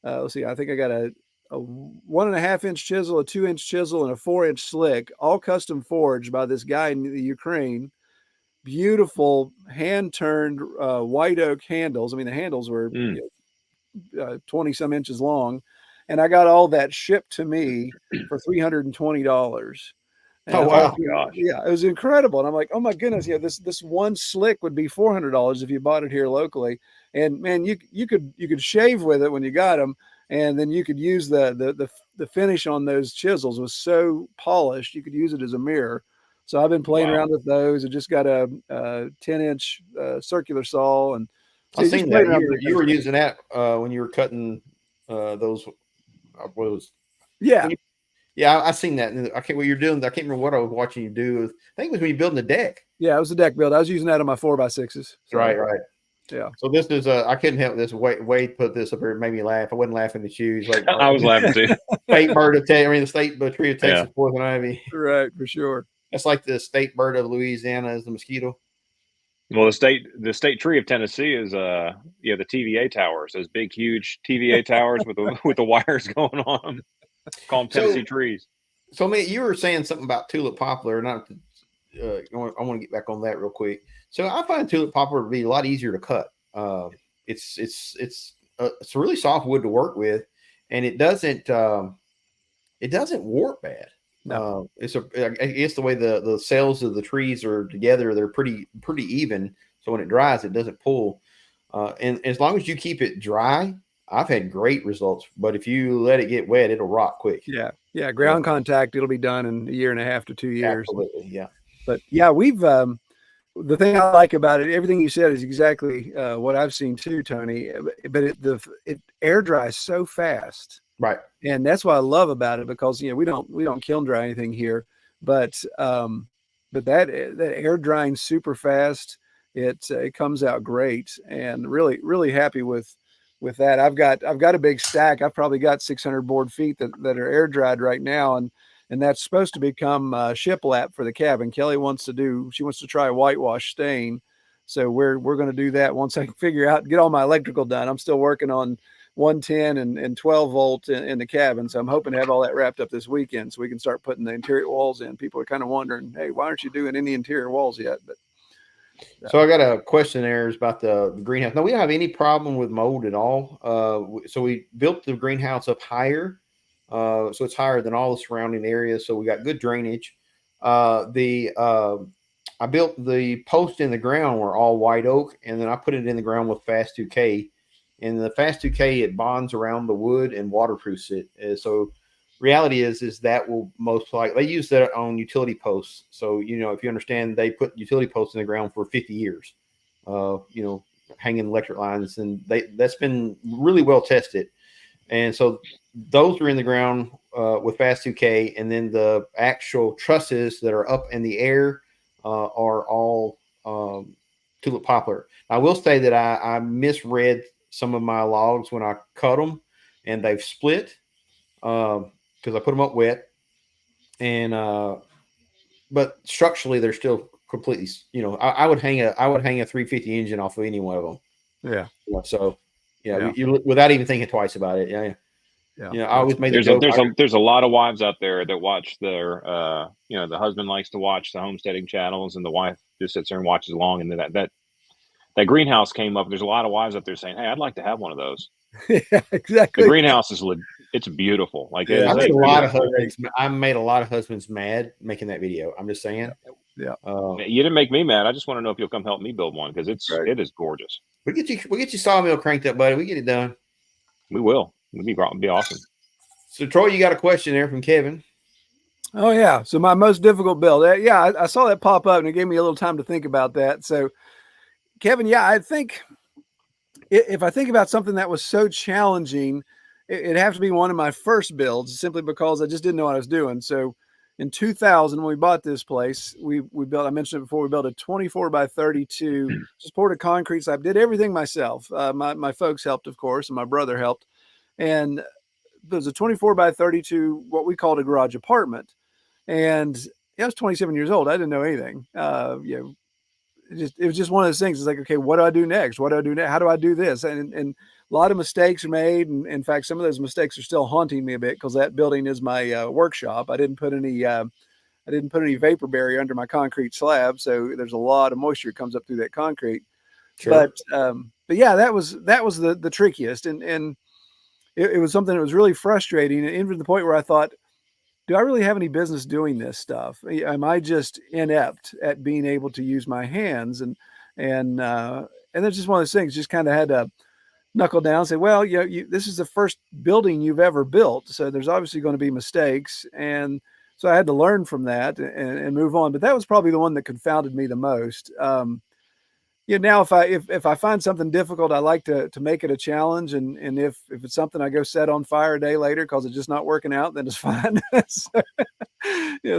let's see, I think I got a 1.5 inch chisel, a 2 inch chisel, and a 4 inch slick, all custom forged by this guy in the Ukraine. Beautiful hand turned white oak handles. I mean, the handles were 20 some inches long, and I got all that shipped to me for $320. Oh wow! Gosh. Yeah, it was incredible. And I'm like, oh my goodness, yeah, this one slick would be $400 if you bought it here locally. And man, you could shave with it when you got them, and then you could use the finish on those chisels was so polished you could use it as a mirror. So I've been playing around with those. I just got a 10-inch circular saw, and so I've seen that. You were using that when you were cutting those. What was? Yeah. Yeah, I seen that. I can't what you're doing. I can't remember what I was watching you do. I think it was when you building the deck. Yeah, it was the deck build. I was using that on my 4x6s. So. Right. Yeah. So this is I couldn't help this. Wade put this up here. It made me laugh. I wasn't laughing at you. Like I was laughing too. State bird of Texas. I mean, the state tree of Texas, poison ivy. Right, for sure. That's like the state bird of Louisiana is the mosquito. Well, the state tree of Tennessee is the TVA towers, those big, huge TVA towers with the wires going on them. Call them Tennessee trees. So, I mean, you were saying something about tulip poplar. Not, I want to get back on that real quick. So, I find tulip poplar to be a lot easier to cut. It's a really soft wood to work with, and it doesn't warp bad. No. I guess the way the cells of the trees are together, they're pretty even. So when it dries, it doesn't pull. And as long as you keep it dry, I've had great results. But if you let it get wet, it'll rot quick. Yeah. Yeah. Ground contact, it'll be done in 1.5 to 2 years. Absolutely. Yeah. But yeah, we've, the thing I like about it, everything you said is exactly what I've seen too, Tony. But it air dries so fast, right? And that's what I love about it, because we don't kiln dry anything here, but that air drying super fast, it comes out great, and really happy with that. I've got a big stack. I've probably got 600 board feet that are air dried right now, and that's supposed to become shiplap for the cabin. Kelly wants to try a whitewash stain. So we're going to do that once I can get all my electrical done. I'm still working on 110 and 12 volt in the cabin. So I'm hoping to have all that wrapped up this weekend so we can start putting the interior walls in. People are kind of wondering, hey, why aren't you doing any interior walls yet? But so I got a question there about the greenhouse. No, we don't have any problem with mold at all. So we built the greenhouse up higher. So it's higher than all the surrounding areas. So we got good drainage. I built the post in the ground were all white oak, and then I put it in the ground with Fast 2K. And the Fast 2K, it bonds around the wood and waterproofs it. So reality is that will most likely, they use that on utility posts. So, if you understand, they put utility posts in the ground for 50 years, hanging electric lines, and that's been really well tested. And so those are in the ground with Fast 2K, and then the actual trusses that are up in the air are all tulip poplar. I will say that I misread some of my logs when I cut them, and they've split because I put them up wet, and but structurally they're still completely. I would hang a 350 engine off of any one of them. Yeah. So you without even thinking twice about it. Yeah. I always made there's a lot of wives out there that watch their the husband likes to watch the homesteading channels, and the wife just sits there and watches along, and that greenhouse came up. There's a lot of wives out there saying, hey, I'd like to have one of those. Yeah, exactly. The greenhouse it's beautiful. Like I made a lot of husbands mad making that video. I'm just saying. Yeah. You didn't make me mad. I just want to know if you'll come help me build one, because it is gorgeous. We'll get you sawmill cranked up, buddy. We get it done. We will. It'd be awesome. So, Troy, you got a question there from Kevin. Oh, yeah. So my most difficult build. I saw that pop up, and it gave me a little time to think about that. So, Kevin, I think if I think about something that was so challenging, it'd have to be one of my first builds, simply because I just didn't know what I was doing. So in 2000, when we bought this place, we built, I mentioned it before, we built a 24 by 32, just poured a concrete slab, did everything myself. My folks helped, of course, and my brother helped. And there's a 24 by 32, what we called a garage apartment. And I was 27 years old. I didn't know anything. It was just one of those things. It's like, okay, what do I do next? What do I do next? How do I do this? And a lot of mistakes are made. And in fact, some of those mistakes are still haunting me a bit, because that building is my workshop. I didn't put any vapor barrier under my concrete slab. So there's a lot of moisture that comes up through that concrete. Sure. But yeah, that was the trickiest. And it was something that was really frustrating, and even to the point where I thought, do I really have any business doing this stuff? Am I just inept at being able to use my hands? And that's just one of those things. Just kind of had to knuckle down and say, well, this is the first building you've ever built, so there's obviously going to be mistakes. And so I had to learn from that and move on. But that was probably the one that confounded me the most. Now if I find something difficult, I like to make it a challenge, and if it's something I go set on fire a day later because it's just not working out, then it's fine. So,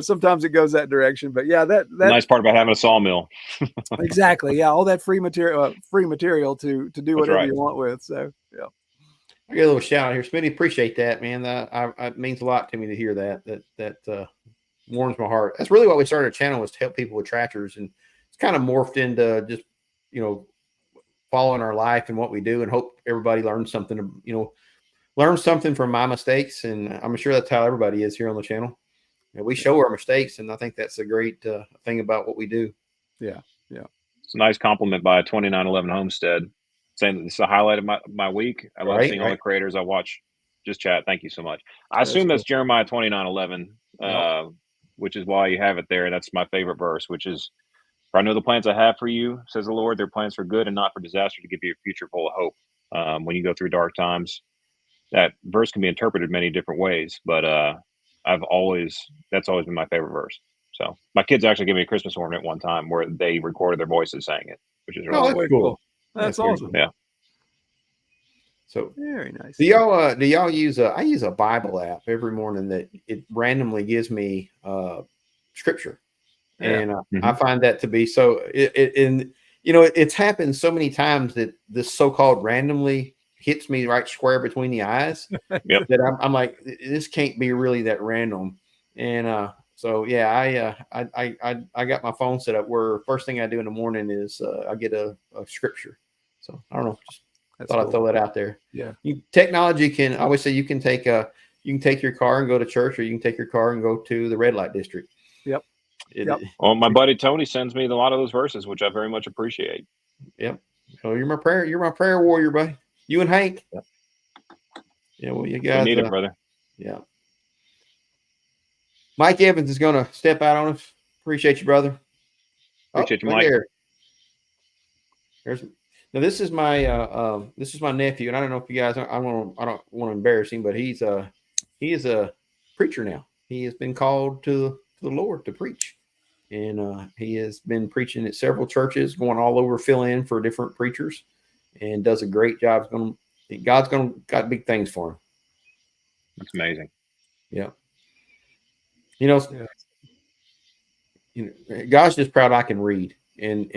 sometimes it goes that direction. But yeah, that the nice part about having a sawmill. Exactly. Yeah, all that free material to do whatever you want with. So yeah. I get a little shout out here, Smitty. Appreciate that, man. It means a lot to me to hear that warms my heart. That's really what we started a channel, was to help people with tractors, and it's kind of morphed into just following our life and what we do, and hope everybody learns something, learn something from my mistakes, and I'm sure that's how everybody is here on the channel. And we show our mistakes, and I think that's a great thing about what we do. Yeah. It's a nice compliment by 2911 Homestead, saying that this is a highlight of my week. I love seeing all the creators I watch just chat. Thank you so much. I assume that's Jeremiah 2911, which is why you have it there. That's my favorite verse, which is, "For I know the plans I have for you, says the Lord. They're plans for good and not for disaster, to give you a future full of hope." When you go through dark times, that verse can be interpreted many different ways, but that's always been my favorite verse. So my kids actually gave me a Christmas ornament one time where they recorded their voices saying it, which is really cool. That's awesome. Yeah. So very nice. Do y'all use I use a Bible app every morning that it randomly gives me scripture. And I find that to be so it's happened so many times that this so-called randomly hits me right square between the eyes. That I'm like, this can't be really that random. And so yeah, I got my phone set up where first thing I do in the morning is I get a scripture. So I don't know, just thought I'd throw that out there. Yeah, technology can, I always say, you can take your car and go to church, or you can take your car and go to the red light district. Yep. Well, my buddy Tony sends me a lot of those verses, which I very much appreciate. Yep. So you're my prayer warrior, buddy. You and Hank. Yep. Yeah. Well, you guys need it, brother. Yeah. Mike Evans is going to step out on us. Appreciate you, brother. Appreciate you, Mike. Now this is my nephew, and I don't know if you guys. I don't want to embarrass him, but he is a preacher now. He has been called to the Lord to preach, and he has been preaching at several churches, going all over, fill in for different preachers, and does a great job. God's got big things for him. That's amazing. Yeah. God's just proud I can read, and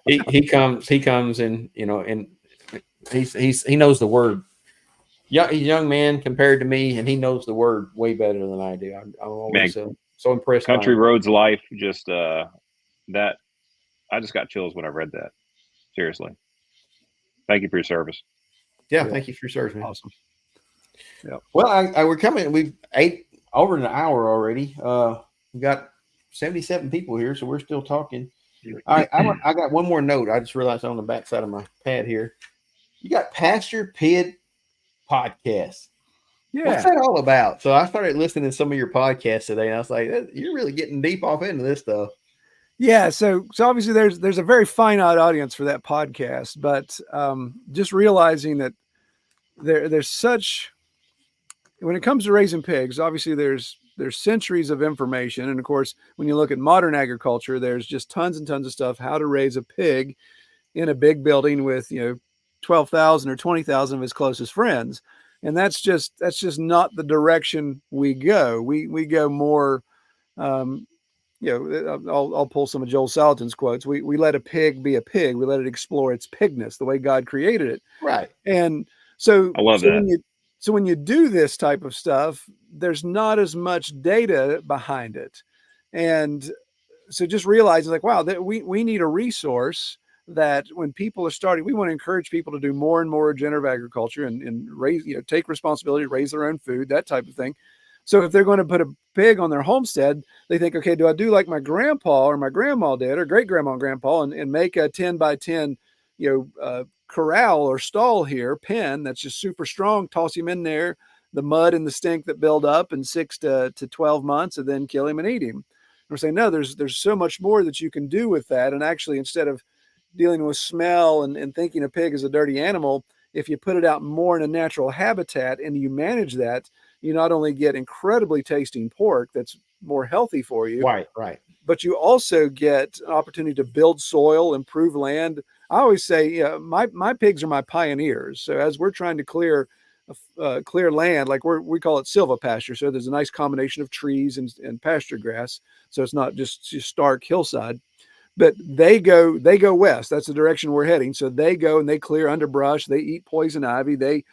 he comes and and he knows the word. Yeah, he's a young man compared to me, and he knows the word way better than I do. I'm always so impressed. Country Roads Life, just that I just got chills when I read that. Seriously, thank you for your service. Yeah, thank you for your service, man. Awesome. Yeah. Well, we're coming. We've ate over an hour already. We got 77 people here, so we're still talking. All right, I got one more note. I just realized on the back side of my pad here. You got Pastor Pid podcast. Yeah. What's that all about? So I started listening to some of your podcasts today, and I was like, you're really getting deep off into this stuff. Yeah, so obviously there's a very finite audience for that podcast, but just realizing that there's such, when it comes to raising pigs, obviously there's centuries of information, and of course when you look at modern agriculture, there's just tons and tons of stuff how to raise a pig in a big building with 12,000 or 20,000 of his closest friends, and that's just not the direction we go. We go more. I'll pull some of Joel Salatin's quotes. We let a pig be a pig. We let it explore its pigness, the way God created it. Right. And so I love that. When you do this type of stuff, there's not as much data behind it. And so just realizing wow, that we need a resource that when people are starting, we want to encourage people to do more and more regenerative agriculture and raise, take responsibility, raise their own food, that type of thing. So if they're going to put a pig on their homestead, they think, okay, do I do like my grandpa or my grandma did, or great grandma and grandpa, and make a 10 by 10, corral or stall here, pen that's just super strong, toss him in there, the mud and the stink that build up in 6 to 12 months, and then kill him and eat him. And we're saying, no, there's so much more that you can do with that. And actually, instead of dealing with smell and thinking a pig is a dirty animal, if you put it out more in a natural habitat and you manage that, you not only get incredibly tasting pork that's more healthy for you, right, but you also get an opportunity to build soil, improve land. I always say, my pigs are my pioneers. So as we're trying to clear land, like we call it silvopasture. So there's a nice combination of trees and pasture grass. So it's not just stark hillside. But they go west. That's the direction we're heading. So they go and they clear underbrush. They eat poison ivy. They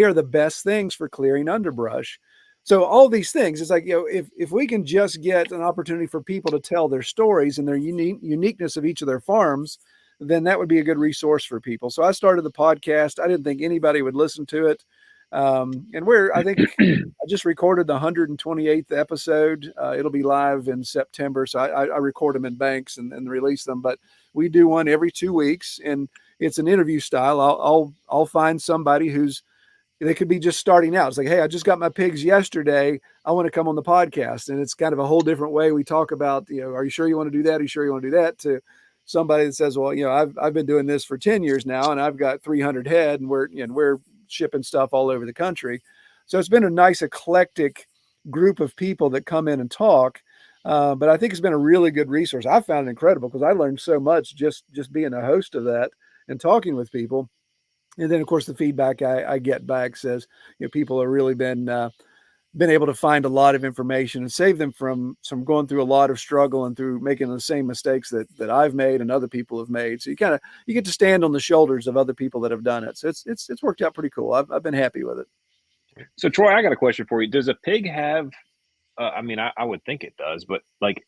are the best things for clearing underbrush. So all these things, it's like, if we can just get an opportunity for people to tell their stories and their uniqueness of each of their farms, then that would be a good resource for people. So I started the podcast. I didn't think anybody would listen to it. And I think I just recorded the 128th episode. It'll be live in September. So I record them in banks and release them, but we do one every 2 weeks, and it's an interview style. I'll find somebody they could be just starting out. It's like, hey, I just got my pigs yesterday. I want to come on the podcast. And it's kind of a whole different way we talk about, are you sure you want to do that? Are you sure you want to do that? To somebody that says, well, I've been doing this for 10 years now, and I've got 300 head, and we're shipping stuff all over the country. So it's been a nice eclectic group of people that come in and talk. But I think it's been a really good resource. I found it incredible because I learned so much just being a host of that and talking with people. And then, of course, the feedback I get back says, people have really been able to find a lot of information and save them from going through a lot of struggle and through making the same mistakes that I've made and other people have made. So you get to stand on the shoulders of other people that have done it. So it's worked out pretty cool. I've been happy with it. So Troy, I got a question for you. Does a pig have? I mean, I would think it does, but like,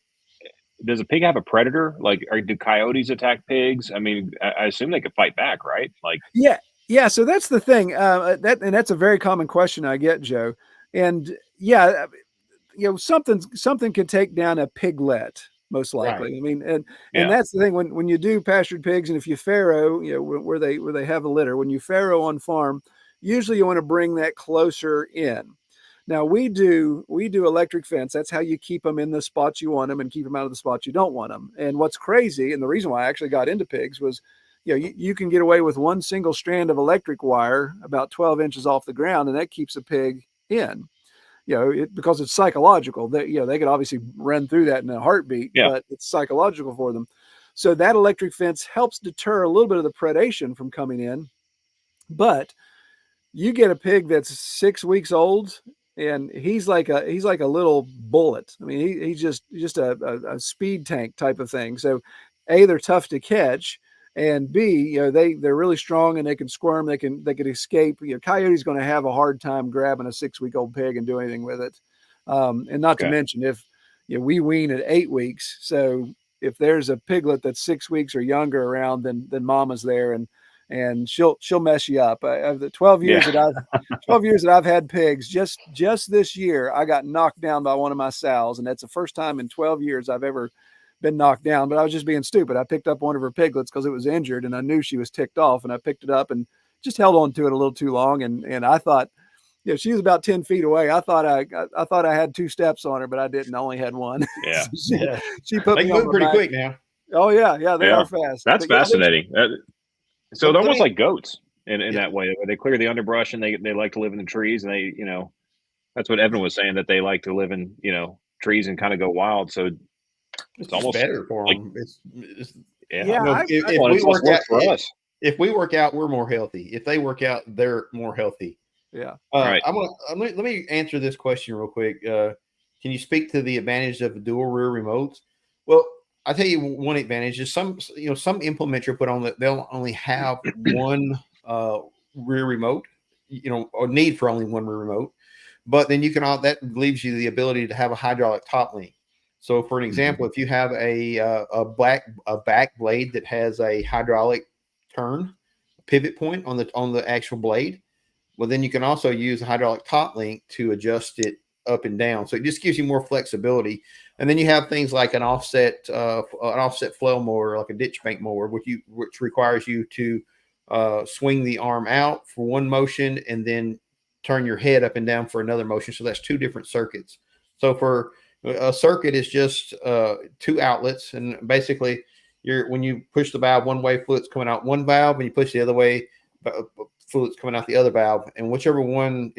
does a pig have a predator? Like, do coyotes attack pigs? I mean, I assume they could fight back, right? Like, yeah. So that's the thing. That's a very common question I get, Joe. And yeah, something can take down a piglet most likely. Right. I mean, and that's the thing when you do pastured pigs, and if you farrow, where they have a litter, when you farrow on farm, usually you want to bring that closer in. Now we do electric fence. That's how you keep them in the spots you want them and keep them out of the spots you don't want them. And what's crazy, and the reason why I actually got into pigs was, you can get away with one single strand of electric wire about 12 inches off the ground, and that keeps a pig in. Because it's psychological. They could obviously run through that in a heartbeat, but it's psychological for them. So that electric fence helps deter a little bit of the predation from coming in. But you get a pig that's 6 weeks old, and he's like a little bullet. I mean, he's just a speed tank type of thing. So A, they're tough to catch, and B, they're really strong and they can squirm. They can escape. Coyote's going to have a hard time grabbing a 6-week-old pig and do anything with it. And not to mention if we wean at 8 weeks. So if there's a piglet that's 6 weeks or younger around, then mama's there and she'll mess you up. Of the 12 years that I've had pigs, just this year I got knocked down by one of my sows, and that's the first time in 12 years I've ever been knocked down. But I was just being stupid. I picked up one of her piglets because it was injured, and I knew she was ticked off, and I picked it up and just held on to it a little too long. And I thought, she was about 10 feet away. I thought I had 2 steps on her, but I didn't. I only had one. Yeah. So she put me on pretty back. Quick now. Oh yeah, they are fast. That's fascinating. So they're almost like goats in that way. They clear the underbrush and they like to live in the trees, and they, that's what Evan was saying, that they like to live in, trees and kind of go wild. So it's almost better for them. If we work out, we're more healthy. If they work out, they're more healthy. Yeah. Right. Let me answer this question real quick. Can you speak to the advantage of dual rear remotes? Well, I'll tell you one advantage is some implements you'll put on that they'll only have one rear remote, or need for only one rear remote. But then that leaves you the ability to have a hydraulic top link. So for an example, if you have a back blade that has a hydraulic turn pivot point on the actual blade, well, then you can also use a hydraulic top link to adjust it up and down. So it just gives you more flexibility. And then you have things like an offset flail mower, like a ditch bank mower, which requires you to swing the arm out for one motion and then turn your head up and down for another motion. So that's 2 different circuits. So for a circuit is just 2 outlets, and basically when you push the valve one way, fluid's coming out one valve, and you push the other way, fluid's coming out the other valve. And whichever one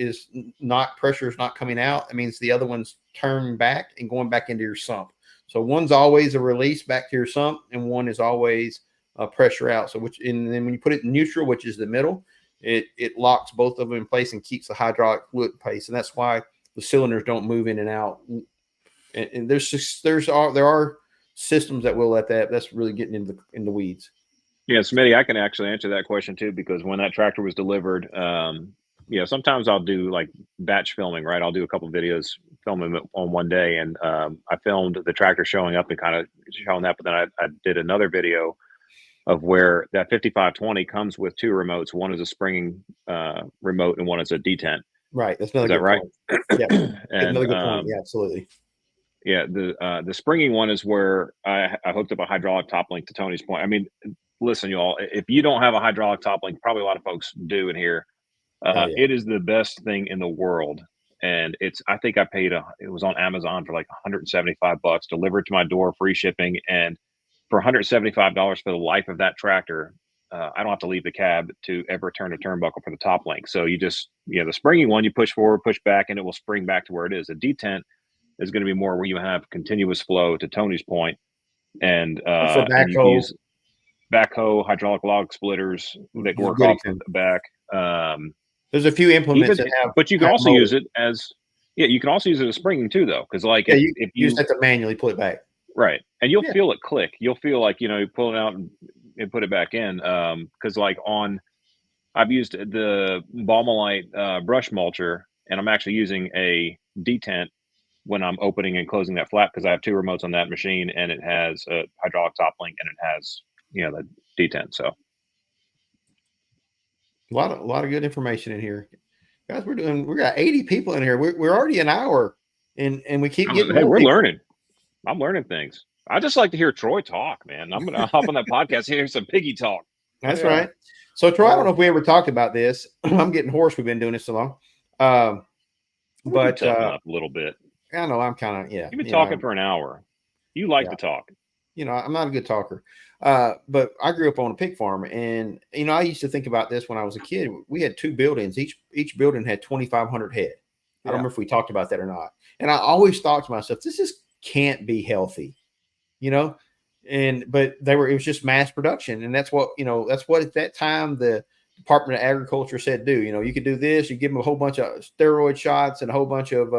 pressure is not coming out, it means the other one's turned back and going back into your sump. So one's always a release back to your sump, and one is always pressure out. And then when you put it in neutral, which is the middle, it locks both of them in place and keeps the hydraulic fluid in place. And that's why the cylinders don't move in and out. And there are systems that will let that. That's really getting in the weeds. Yeah, Smitty, I can actually answer that question too, because when that tractor was delivered, sometimes I'll do like batch filming, right? I'll do a couple of videos, filming it on one day, and I filmed the tractor showing up and kind of showing that, but then I did another video of where that 5520 comes with two remotes. One is a springing remote and one is a detent. Right. That's another Is that good right? point. Yeah. And Another good point. Yeah, absolutely. yeah, the springing one is where I hooked up a hydraulic top link to Tony's point. I mean, listen, y'all, if you don't have a hydraulic top link, probably a lot of folks do in here. Oh, yeah. It is the best thing in the world. And I think I paid it was on Amazon for like $175, delivered to my door, free shipping. And for $175 for the life of that tractor, I don't have to leave the cab to ever turn a turnbuckle for the top link. So you just, the springing one, you push forward, push back, and it will spring back to where it is. A detent is going to be more where you have continuous flow, to Tony's point, and For you can backhoe, use backhoe, hydraulic log splitters that you're work good off at the back. there's a few implements Even, that have, but you can also motors. use it as, you can also use it as springing too, though, because like Yeah, if you you just have to manually pull it back. right, and you'll Yeah. feel it click. You'll feel like you pull it out and put it back in. Because like I've used the Balmalite brush mulcher, and I'm actually using a detent when I'm opening and closing that flap because I have two remotes on that machine, and it has a hydraulic top link and it has the detent. So A lot of good information in here, guys. We got 80 people in here. We're already an hour, and we keep getting hey, more we're people. learning. I'm learning things. I just like to hear Troy talk, man. I'm gonna hop on that podcast and hear some piggy talk. That's right. So Troy, I don't know if we ever talked about this. I'm getting hoarse. We've been doing this so long. But toughen up a little bit. I know I'm kind of You've been talking for an hour. You like to talk. I'm not a good talker. But I grew up on a pig farm, and I used to think about this when I was a kid. We had two buildings. Each building had 2,500 head. I don't remember if we talked about that or not. And I always thought to myself, this just can't be healthy, but it was just mass production, and that's what at that time the Department of Agriculture said do. You could do this. You give them a whole bunch of steroid shots and a whole bunch of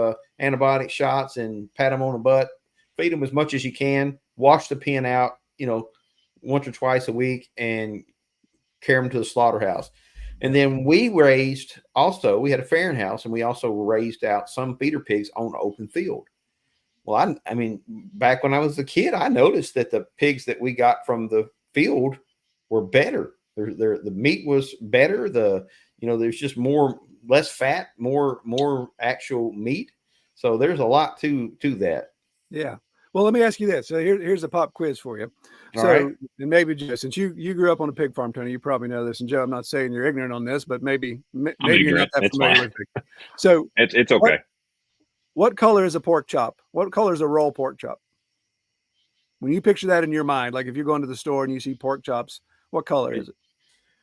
antibiotic shots, and pat them on the butt, feed them as much as you can, wash the pen out, once or twice a week, and carry them to the slaughterhouse. And then we had a farrowing house, and we also raised out some feeder pigs on open field. Well, I mean, back when I was a kid, I noticed that the pigs that we got from the field were better. The meat was better. There's just less fat, more actual meat. So there's a lot to that. Yeah. Well, let me ask you this. So here's a pop quiz for you. All right. And maybe Joe, since you grew up on a pig farm, Tony, you probably know this. And Joe, I'm not saying you're ignorant on this, but maybe you're not that familiar with it. So it's okay. What color is a pork chop? What color is a roll pork chop? When you picture that in your mind, like if you're going to the store and you see pork chops, what color is it?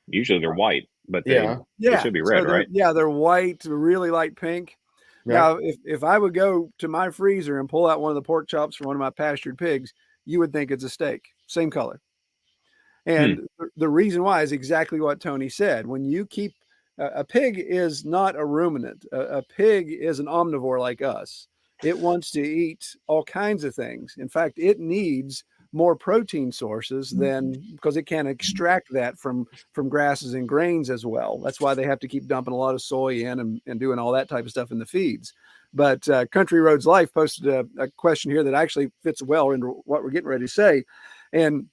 Usually they're white, but they should be red, right? Yeah, they're white, really light pink. Right. Now, if I would go to my freezer and pull out one of the pork chops from one of my pastured pigs, you would think it's a steak, same color. And the reason why is exactly what Tony said. When you keep a pig is not a ruminant. A pig is an omnivore like us. It wants to eat all kinds of things. In fact, it needs more protein sources because it can extract that from grasses and grains as well. That's why they have to keep dumping a lot of soy in and doing all that type of stuff in the feeds. But Country Roads Life posted a question here that actually fits well into what we're getting ready to say. And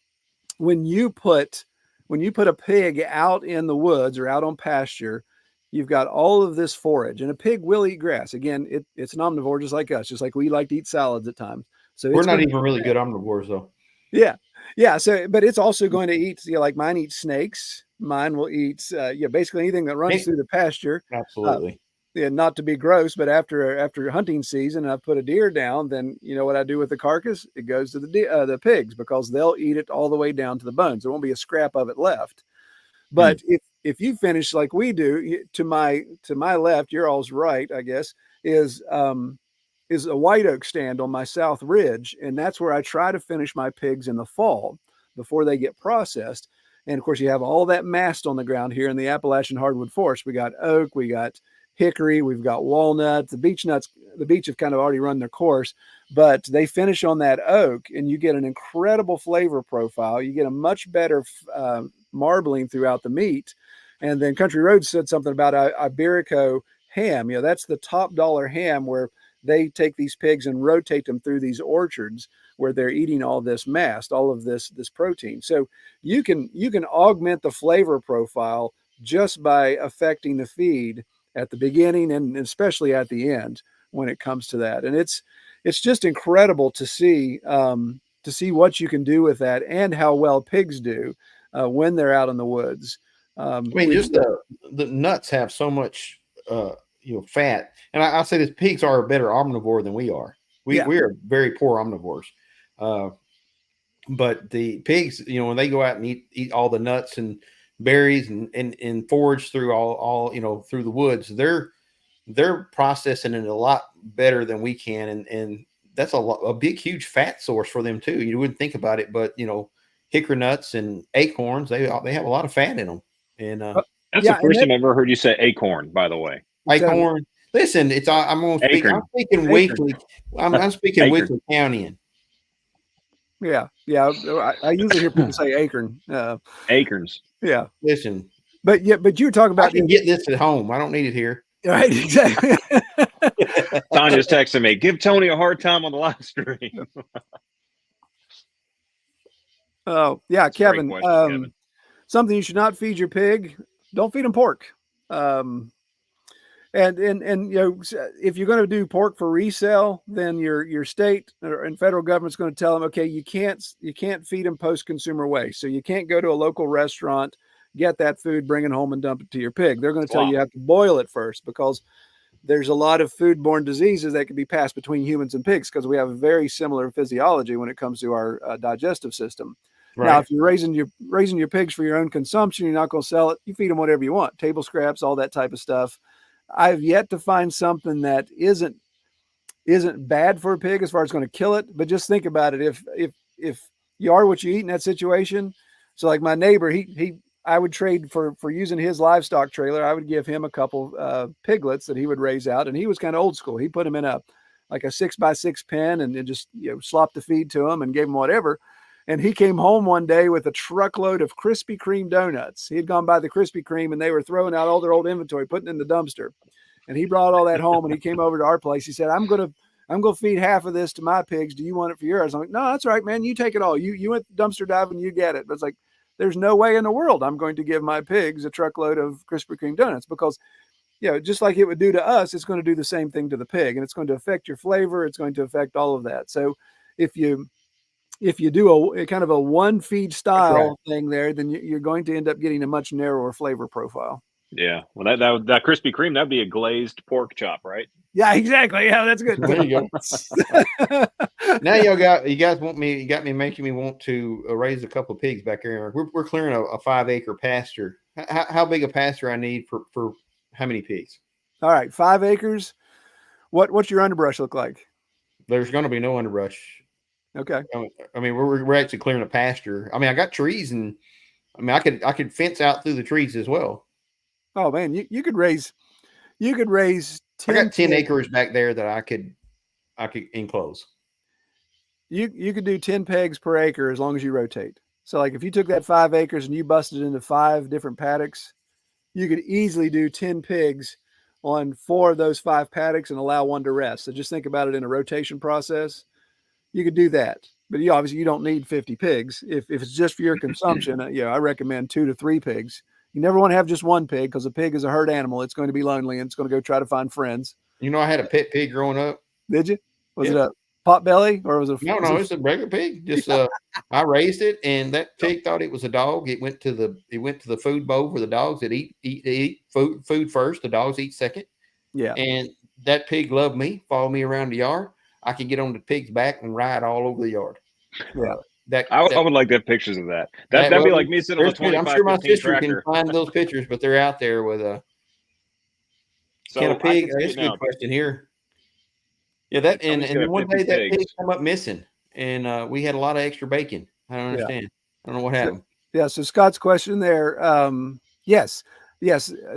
when you put a pig out in the woods or out on pasture, you've got all of this forage, and a pig will eat grass. Again, it's an omnivore just like us, just like we like to eat salads at times. So we're not even really good omnivores though. Yeah. So, but it's also going to eat, like mine eats snakes. Mine will eat, basically anything that runs through the pasture. Absolutely. Not to be gross, but after hunting season, and I put a deer down, then you know what I do with the carcass? It goes to the pigs because they'll eat it all the way down to the bones. There won't be a scrap of it left. But if you finish like we do, to my left, you're all's right, I guess, is a white oak stand on my south ridge, and that's where I try to finish my pigs in the fall before they get processed. And of course, you have all that mast on the ground here in the Appalachian hardwood forest. We got oak, we got hickory, we've got walnut. The beech nuts, the beech have kind of already run their course, but they finish on that oak, and you get an incredible flavor profile. You get a much better marbling throughout the meat. And then Country Roads said something about Iberico ham. That's the top dollar ham where they take these pigs and rotate them through these orchards where they're eating all this mast, all of this protein. So you can augment the flavor profile just by affecting the feed at the beginning and especially at the end when it comes to that. And it's just incredible to see what you can do with that and how well pigs do when they're out in the woods. I mean, just the nuts have so much, fat. And I say this: pigs are a better omnivore than we are. We are very poor omnivores. But the pigs, when they go out and eat all the nuts and berries and forage through all through the woods, they're processing it a lot better than we can, and that's a big, huge fat source for them too. You wouldn't think about it, but hickory nuts and acorns, they have a lot of fat in them. And that's the first time I've ever heard you say acorn, by the way. Acorn. Listen, I'm speaking weekly. I'm speaking weekly countying. Yeah. I usually hear people say acorn. Acorns. Yeah. Listen, but you were talking about. I can get this at home. I don't need it here. Right. Exactly. Tanya's texting me. Give Tony a hard time on the live stream. Oh yeah, That's Kevin. Kevin. Something you should not feed your pig. Don't feed them pork. And if you're going to do pork for resale, then your state and federal government's going to tell them, okay, you can't feed them post-consumer waste. So you can't go to a local restaurant, get that food, bring it home and dump it to your pig. They're going to tell you have to boil it first because there's a lot of foodborne diseases that can be passed between humans and pigs because we have a very similar physiology when it comes to our digestive system. Right. Now, if you're raising your pigs for your own consumption, you're not going to sell it. You feed them whatever you want, table scraps, all that type of stuff. I've yet to find something that isn't bad for a pig as far as going to kill it. But just think about it. If you are what you eat in that situation. So like my neighbor, I would trade for using his livestock trailer. I would give him a couple piglets that he would raise out. And he was kind of old school. He put them in a 6x6 pen and just, slopped the feed to them and gave them whatever. And he came home one day with a truckload of Krispy Kreme donuts. He had gone by the Krispy Kreme and they were throwing out all their old inventory, putting it in the dumpster. And he brought all that home and he came over to our place. He said, I'm going to feed half of this to my pigs. Do you want it for yours? I'm like, no, that's all right, man. You take it all. You went dumpster diving, you get it. But it's like, there's no way in the world I'm going to give my pigs a truckload of Krispy Kreme donuts because, just like it would do to us, it's going to do the same thing to the pig and it's going to affect your flavor. It's going to affect all of that. So if you do a kind of a one feed style thing there, then you're going to end up getting a much narrower flavor profile. Yeah. Well, that Krispy Kreme, that'd be a glazed pork chop, right? Yeah, exactly. Yeah, that's good. There you go. Now you guys got me making me want to raise a couple of pigs back here. We're clearing a 5-acre pasture. How big a pasture I need for how many pigs? All right, 5 acres. What's your underbrush look like? There's going to be no underbrush. Okay. I mean, we're actually clearing a pasture. I mean, I got trees, and I mean, I could fence out through the trees as well. Oh man, you could raise 10. I got 10 acres back there that I could enclose. You could do 10 pegs per acre as long as you rotate. So like if you took that 5 acres and you busted into 5 different paddocks, you could easily do 10 pigs on 4 of those 5 paddocks and allow 1 to rest. So just think about it in a rotation process. You could do that, but obviously you don't need 50 pigs. If it's just for your consumption, I recommend 2 to 3 pigs. You never want to have just 1 pig because a pig is a herd animal. It's going to be lonely and it's going to go try to find friends. I had a pet pig growing up. Did you? Was it a pot belly or was it? No, it's a regular pig. Just I raised it, and that pig thought it was a dog. It went to the food bowl for the dogs that eat food first. The dogs eat second. Yeah. And that pig loved me, followed me around the yard. I could get on the pig's back and ride all over the yard. Yeah. I would like to have pictures of that. That'd be like me sitting on a 25. I'm sure my sister tractor. can find those pictures, but they're out there with a. So can a pig? That's a good question here. Yeah, that and one day that pig came up missing, and we had a lot of extra bacon. I don't understand. Yeah. I don't know what happened. Yeah. So Scott's question there. Yes,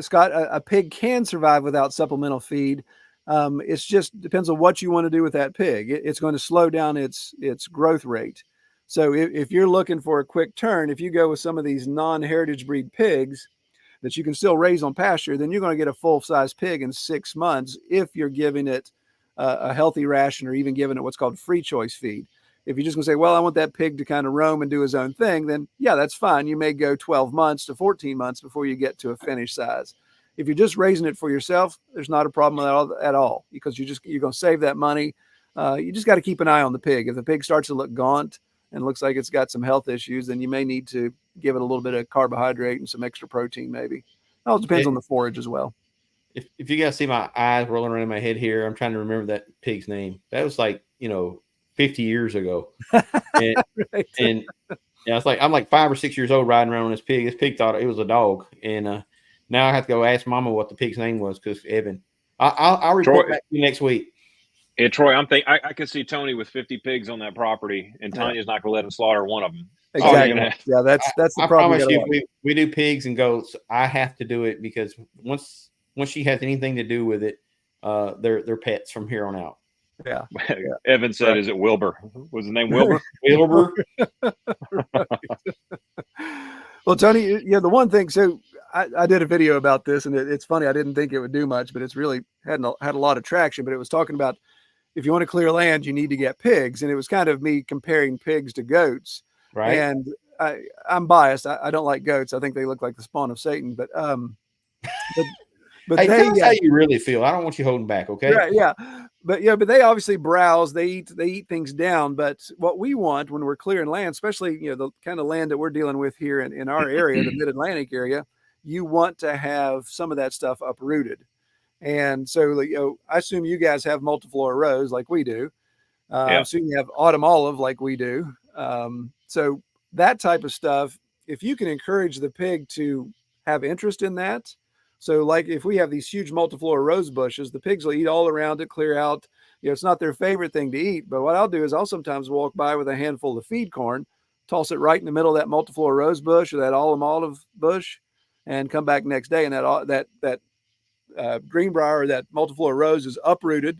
Scott. A pig can survive without supplemental feed. It's just depends on what you want to do with that pig. It's going to slow down its growth rate. So if you're looking for a quick turn, if you go with some of these non-heritage breed pigs that you can still raise on pasture, then you're going to get a full-size pig in 6 months if you're giving it a healthy ration or even giving it what's called free choice feed. If you're just going to say, well, I want that pig to kind of roam and do his own thing, then yeah, that's fine. You may go 12 months to 14 months before you get to a finished size. If you're just raising it for yourself, there's not a problem at all because you're going to save that money. You just got to keep an eye on the pig. If the pig starts to look gaunt and looks like it's got some health issues, then you may need to give it a little bit of carbohydrate and some extra protein, maybe. It all depends on the forage as well. If you guys see my eyes rolling around in my head here, I'm trying to remember that pig's name. That was like, 50 years ago. And, Right. and yeah, I'm like 5 or 6 years old riding around on this pig. This pig thought it was a dog. And now I have to go ask Mama what the pig's name was because Evan. I'll report Troy, back to you next week. Yeah, Troy, I could see Tony with 50 pigs on that property, and Tanya's not going to let him slaughter one of them. Exactly. Yeah, that's the I problem. promise you, we do pigs and goats. I have to do it because once she has anything to do with it, they're pets from here on out. Yeah. Evan said, "Is it Wilbur? Was the name Wilbur?" Wilbur. Well, Tony, the one thing. So I did a video about this, and it's funny. I didn't think it would do much, but it's really had a lot of traction. But it was talking about if you want to clear land, you need to get pigs, and it was kind of me comparing pigs to goats. Right. And I'm biased. I don't like goats. I think they look like the spawn of Satan. But hey, tell us how you really feel. I don't want you holding back, okay? Right, yeah. But they obviously browse, they eat things down. But what we want when we're clearing land, especially, the kind of land that we're dealing with here in our area, the mid-Atlantic area, you want to have some of that stuff uprooted. And so, I assume you guys have multiflora rose like we do. I assume you have autumn olive like we do. So that type of stuff, if you can encourage the pig to have interest in that. So like if we have these huge multiflora rose bushes, the pigs will eat all around it, clear out. It's not their favorite thing to eat, but what I'll do is I'll sometimes walk by with a handful of feed corn, toss it right in the middle of that multiflora rose bush or that autumn olive bush, and come back next day, and that greenbrier or that multiflora rose is uprooted.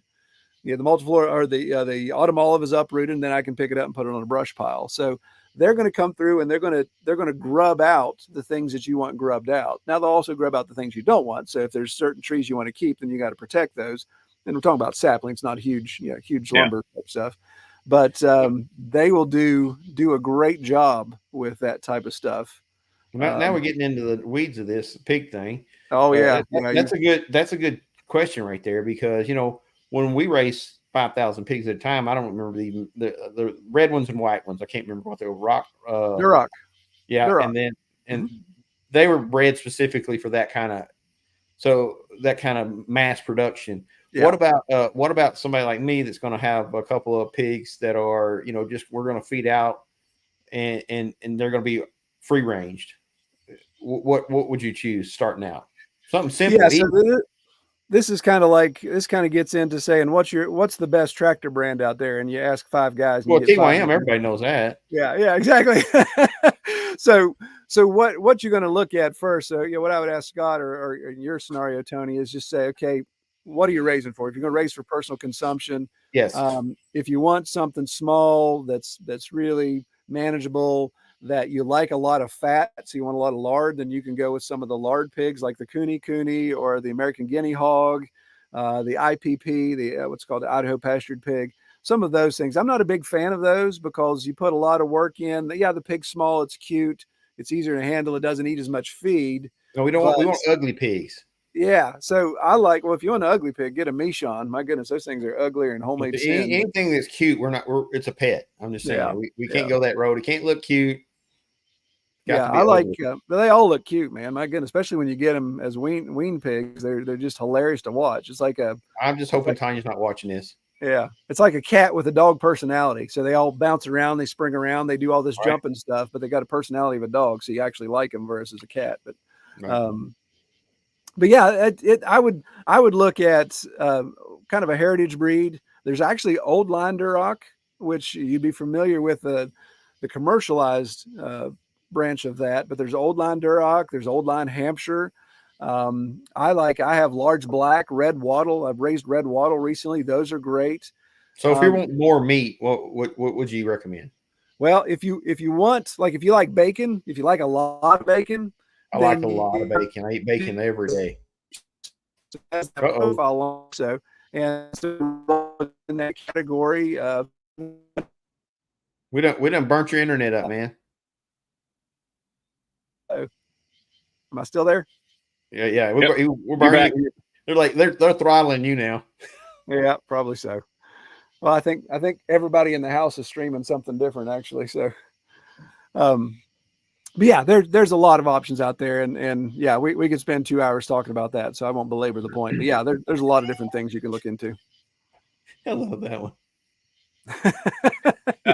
The multiflora or the autumn olive is uprooted, and then I can pick it up and put it on a brush pile. So they're going to come through and they're going to grub out the things that you want grubbed out. Now they'll also grub out the things you don't want. So if there's certain trees you want to keep, then you got to protect those. And we're talking about saplings, not huge lumber type stuff. But they will do a great job with that type of stuff. Now we're getting into the weeds of this pig thing. Oh yeah, that's a good question right there because when we race 5,000 pigs at a time, I don't remember even the red ones and white ones. I can't remember what they were. Duroc. Yeah, Duroc. And they were bred specifically for that kind of mass production. Yeah. What about somebody like me that's going to have a couple of pigs that are we're going to feed out and they're going to be free ranged? What would you choose starting out? Something simple. Yeah, so this kind of gets into saying what's the best tractor brand out there, and you ask 5 guys. And TYM, everybody knows that. Yeah, exactly. So what you're going to look at first? So what I would ask Scott or in your scenario, Tony, is just say, okay, what are you raising for? If you're going to raise for personal consumption, yes. If you want something small that's really manageable, that you like a lot of fat, so you want a lot of lard, then you can go with some of the lard pigs like the Cooney or the American Guinea hog, the IPP, the what's called the Idaho pastured pig. Some of those things. I'm not a big fan of those because you put a lot of work in. Yeah, the pig's small, it's cute, it's easier to handle, it doesn't eat as much feed. No, we want ugly pigs. Yeah, so if you want an ugly pig, get a Michon. My goodness, those things are uglier and homemade. Anything that's cute, it's a pet. I'm just saying, we can't go that road. It can't look cute. I like, but they all look cute, man. My goodness, especially when you get them as wean pigs, they're just hilarious to watch. It's like I'm just hoping Tanya's not watching this. Yeah, it's like a cat with a dog personality. So they all bounce around, they spring around, they do all this jumping stuff, but they got a personality of a dog, so you actually like them versus a cat. But yeah, I would look at kind of a heritage breed. There's actually old line Duroc, which you'd be familiar with the commercialized branch of that, but there's old line Duroc, there's old line Hampshire. I have large black, red wattle. I've raised red wattle recently. Those are great. So if you want more meat, what would you recommend? Well, if you want, like, if you like bacon, if you like a lot of bacon, I like a lot of bacon. I eat bacon every day. So, and so in that category. We don't burnt your internet up, man. Am I still there? Yeah. Yep. We're burning. They're throttling you now. Yeah, probably so. Well, I think everybody in the house is streaming something different actually. So, but yeah, there's a lot of options out there, and yeah, we could spend 2 hours talking about that. So I won't belabor the point. But yeah, there's a lot of different things you can look into. I love that one.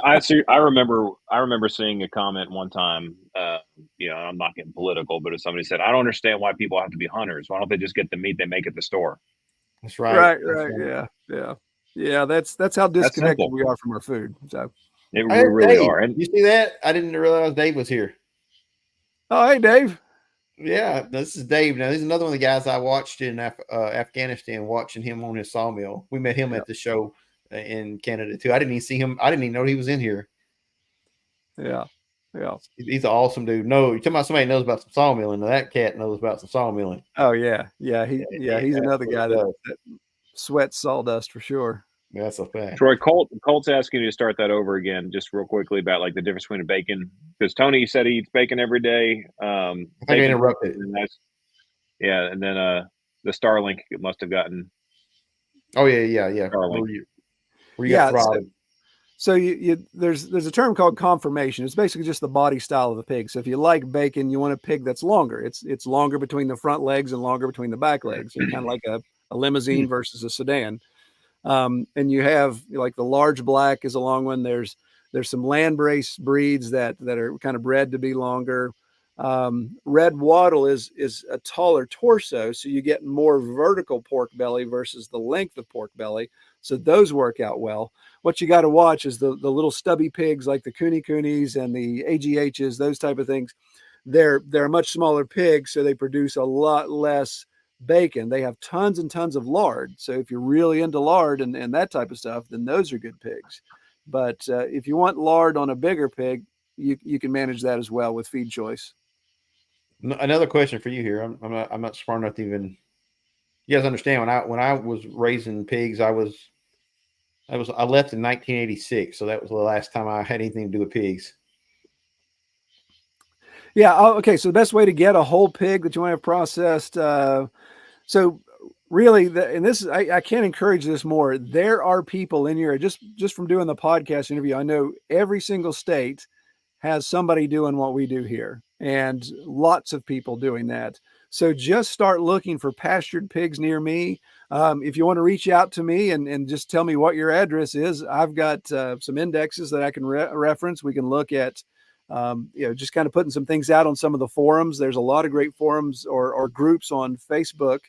I remember seeing a comment one time. I'm not getting political, but if somebody said, "I don't understand why people have to be hunters. Why don't they just get the meat they make at the store?" That's right. Right. Yeah. That's how disconnected we are from our food. So we really are. And you see that? I didn't realize Dave was here. Oh, hey, Dave. Yeah, this is Dave. Now, this is another one of the guys I watched in Afghanistan, watching him on his sawmill. We met him at the show in Canada, too. I didn't even see him. I didn't even know he was in here. Yeah. He's an awesome dude. No, you're talking about somebody who knows about some sawmilling. Now, that cat knows about some sawmilling. Oh, yeah. He's another guy that sweats sawdust for sure. That's a fact. Troy, Colt's asking you to start that over again, just real quickly, about like the difference between a bacon, because Tony said he eats bacon every day. I think I interrupted. And then the Starlink must have gotten. Oh yeah. Starlink. Where you got throttled. So there's a term called conformation. It's basically just the body style of a pig. So if you like bacon, you want a pig that's longer. It's longer between the front legs and longer between the back legs. It's kind of like a limousine versus a sedan. And you have like the large black is a long one. There's some landrace breeds that are kind of bred to be longer. Red wattle is a taller torso, so you get more vertical pork belly versus the length of pork belly. So those work out well. What you got to watch is the little stubby pigs like the coonies and the AGHs, those type of things. They're much smaller pigs, so they produce a lot less bacon. They have tons and tons of lard. So if you're really into lard and that type of stuff, then those are good pigs. But if you want lard on a bigger pig, you can manage that as well with feed choice. Another question for you here. I'm not smart enough to even. You guys understand when I was raising pigs, I left in 1986, so that was the last time I had anything to do with pigs. Yeah. Okay. So the best way to get a whole pig that you want to have processed. So really, I can't encourage this more. There are people in here just from doing the podcast interview. I know every single state has somebody doing what we do here, and lots of people doing that. So just start looking for pastured pigs near me. If you want to reach out to me and just tell me what your address is, I've got some indexes that I can reference. We can look at, just kind of putting some things out on some of the forums. There's a lot of great forums or groups on Facebook,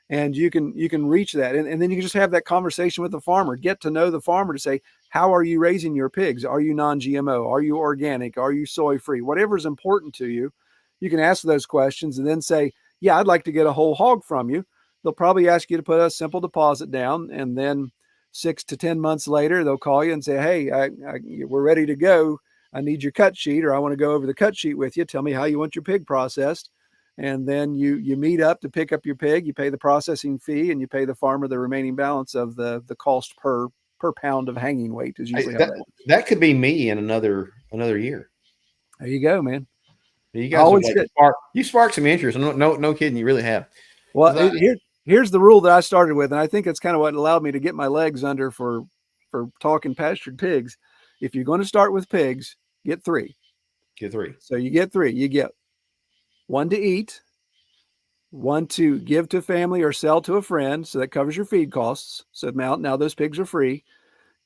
and you can reach that. And then you can just have that conversation with the farmer, get to know the farmer to say, how are you raising your pigs? Are you non-GMO? Are you organic? Are you soy free? Whatever is important to you, you can ask those questions and then say, yeah, I'd like to get a whole hog from you. They'll probably ask you to put a simple deposit down, and then 6 to 10 months later, they'll call you and say, hey, we're ready to go. I need your cut sheet, or I want to go over the cut sheet with you. Tell me how you want your pig processed. And then you meet up to pick up your pig. You pay the processing fee, and you pay the farmer the remaining balance of the cost per pound of hanging weight is usually that could be me in another year. There you go, man. You guys you sparked some interest. No kidding, you really have. Well, here's the rule that I started with, and I think it's kind of what allowed me to get my legs under for talking pastured pigs. If you're going to start with pigs, get 3. Get 3. So you get 3. You get 1 to eat, 1 to give to family or sell to a friend. So that covers your feed costs. So now those pigs are free.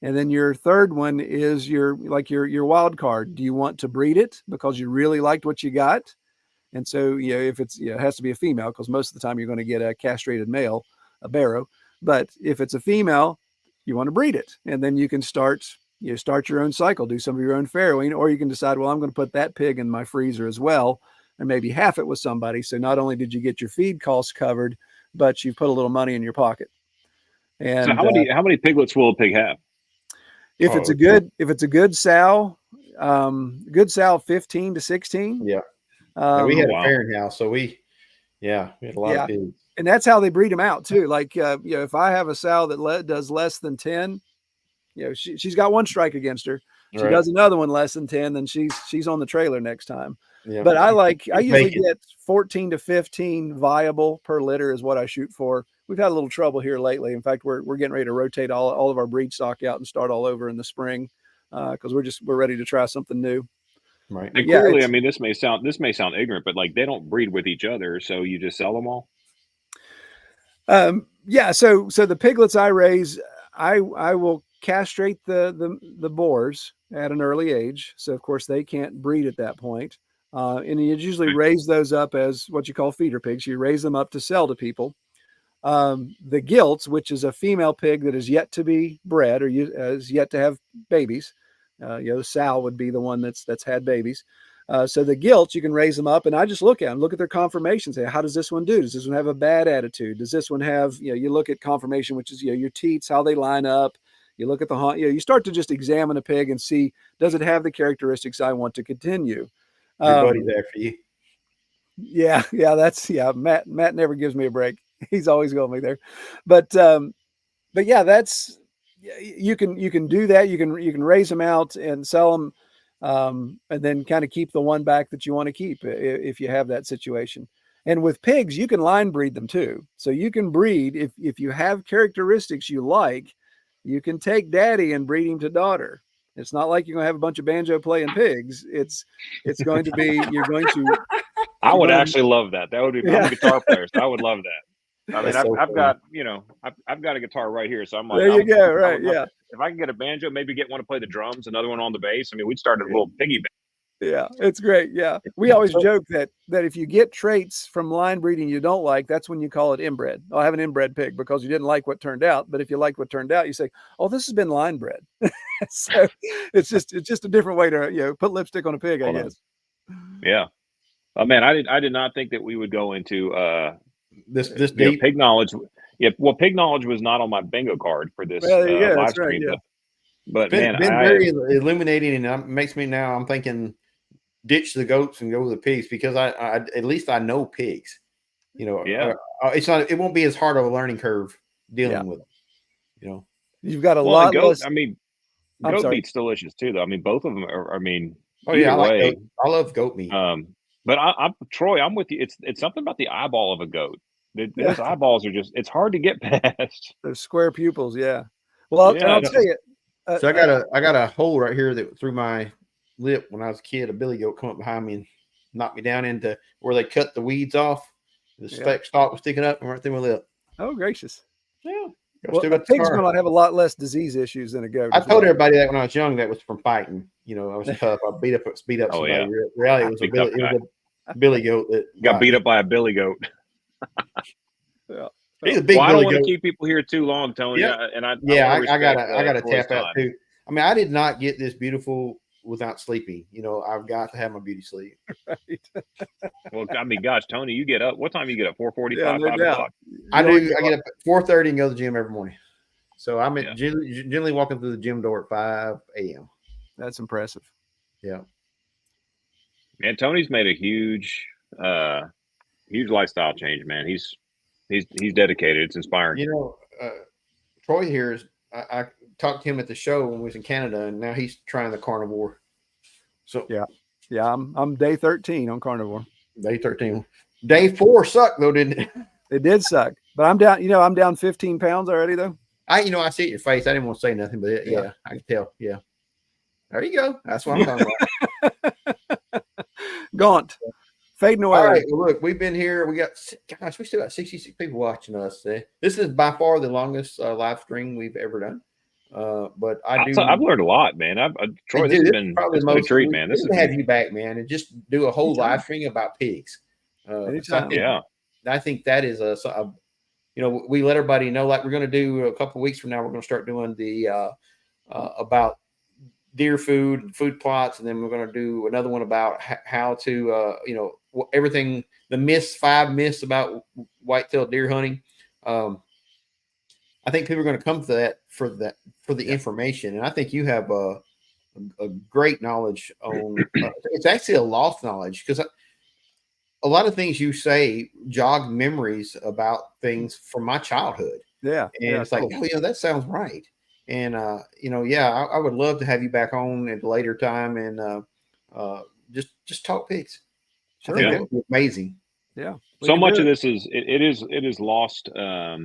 And then your third one is your wild card. Do you want to breed it because you really liked what you got? And so, if it's, it has to be a female, because most of the time you're going to get a castrated male, a barrow. But if it's a female, you want to breed it. And then you can start your own cycle, do some of your own farrowing, or you can decide, well, I'm going to put that pig in my freezer as well, and maybe half it with somebody. So not only did you get your feed costs covered, but you put a little money in your pocket. And so how many piglets will a pig have? If it's a good sow, 15 to 16. Yeah. We had a pairing house, so we had a lot of pigs. And that's how they breed them out too. Like, if I have a sow that does less than 10, she's got one strike against her. She Right. does another one less than 10, then she's on the trailer next time. Yeah. But I usually Bacon. get 14 to 15 viable per litter is what I shoot for. We've had a little trouble here lately. In fact, we're getting ready to rotate all of our breed stock out and start all over in the spring, because we're ready to try something new. Right. And Yeah, clearly, I mean, this may sound ignorant, but like they don't breed with each other, so you just sell them all. Yeah. So the piglets I raise, I will castrate the boars at an early age. So of course they can't breed at that point. And you usually raise those up as what you call feeder pigs. You raise them up to sell to people. The gilts, which is a female pig that is yet to be bred or has yet to have babies. The sow would be the one that's had babies. So the gilts, you can raise them up, and I just look at them, look at their conformation, say, how does this one do? Does this one have a bad attitude? Does this one have, you look at conformation, which is, your teats, how they line up. You look at the, you start to just examine a pig and see, does it have the characteristics I want to continue? Your buddy's after you. Yeah. Matt never gives me a break. He's always going me there. But yeah, you can do that. You can raise them out and sell them, and then kind of keep the one back that you want to keep if you have that situation. And with pigs, you can line breed them too. So you can breed if you have characteristics you like, you can take daddy and breed him to daughter. It's not like you're going to have a bunch of banjo playing pigs. It's going to be I would actually love that. That would be I'm a guitar player, so I would love that. I mean, I've got I've got a guitar right here, so I'm like, there you go, right? Yeah. If I can get a banjo, maybe get one to play the drums, another one on the bass. I mean, we'd start a little piggy bank. Yeah, it's great. Yeah, we always joke that if you get traits from line breeding you don't like, that's when you call it inbred. I have an inbred pig because you didn't like what turned out. But if you liked what turned out, you say, "Oh, this has been line bred." So it's just a different way to put lipstick on a pig, I guess. Yeah. Oh man, I did not think that we would go into this deep pig knowledge. Yeah, well, pig knowledge was not on my bingo card for this live stream, right, but it's man, been very illuminating, and it makes me now. I'm thinking, ditch the goats and go with the pigs, because I at least I know pigs. It's not. It won't be as hard of a learning curve dealing with them. You've got a lot less. I mean, goat meat's delicious too, though. I mean, both of them are. I mean, I love goat meat. But I'm Troy. I'm with you. It's something about the eyeball of a goat. Those eyeballs are it's hard to get past. Those square pupils, yeah. Well, I'll tell you. So I got a hole right here that through my lip when I was a kid. A billy goat come up behind me and knocked me down into where they cut the weeds off. The stalk was sticking up and right through my lip. Oh, gracious. Yeah. Well, a pig's going to have a lot less disease issues than a goat. I told everybody that when I was young, that was from fighting. I was tough. I beat up somebody. Yeah. Really, it was a billy goat that got beat up by a billy goat. Yeah. He's a big I don't want goat. to keep people here too long, Tony. Yeah. I gotta tap out too. I mean, I did not get this beautiful without sleeping. I've got to have my beauty sleep. Right. Well, I mean, gosh, Tony, you get up. What time do you get up? 4:45, 5 o'clock. I do. I get up at 4:30 and go to the gym every morning. So I'm generally walking through the gym door at 5 a.m. That's impressive. Yeah. Man, Tony's made a huge lifestyle change, man. He's dedicated. It's inspiring. Troy here is. I talked to him at the show when we was in Canada, and now he's trying the carnivore. So yeah, I'm day 13 on carnivore. Day 13. Day 4 sucked though, didn't it? It did suck, but I'm down. I'm down 15 pounds already though. I see it in your face. I didn't want to say nothing, but I can tell. Yeah, there you go. That's what I'm talking about. Gaunt. Fading away. All right. Well, look, we've been here. We still got 66 people watching us. This is by far the longest live stream we've ever done. But I've learned a lot, man. Troy, this has been probably the most treat, man. This is have you back, man, and just do a whole live stream about pigs. I think that is we let everybody know, like we're going to do a couple of weeks from now. We're going to start doing the about deer food plots, and then we're going to do another one about how to everything, the 5 myths about white-tailed deer hunting. I think people are going to come to that for the information, and I think you have a great knowledge on. It's actually a lost knowledge, because a lot of things you say jog memories about things from my childhood. Yeah. And Yeah. it's like, Totally. oh, that sounds right. And, yeah, I would love to have you back on at a later time and just talk pigs. I Sure, think Yeah. that would be amazing. Yeah. We So can much do of it. this is it is lost. I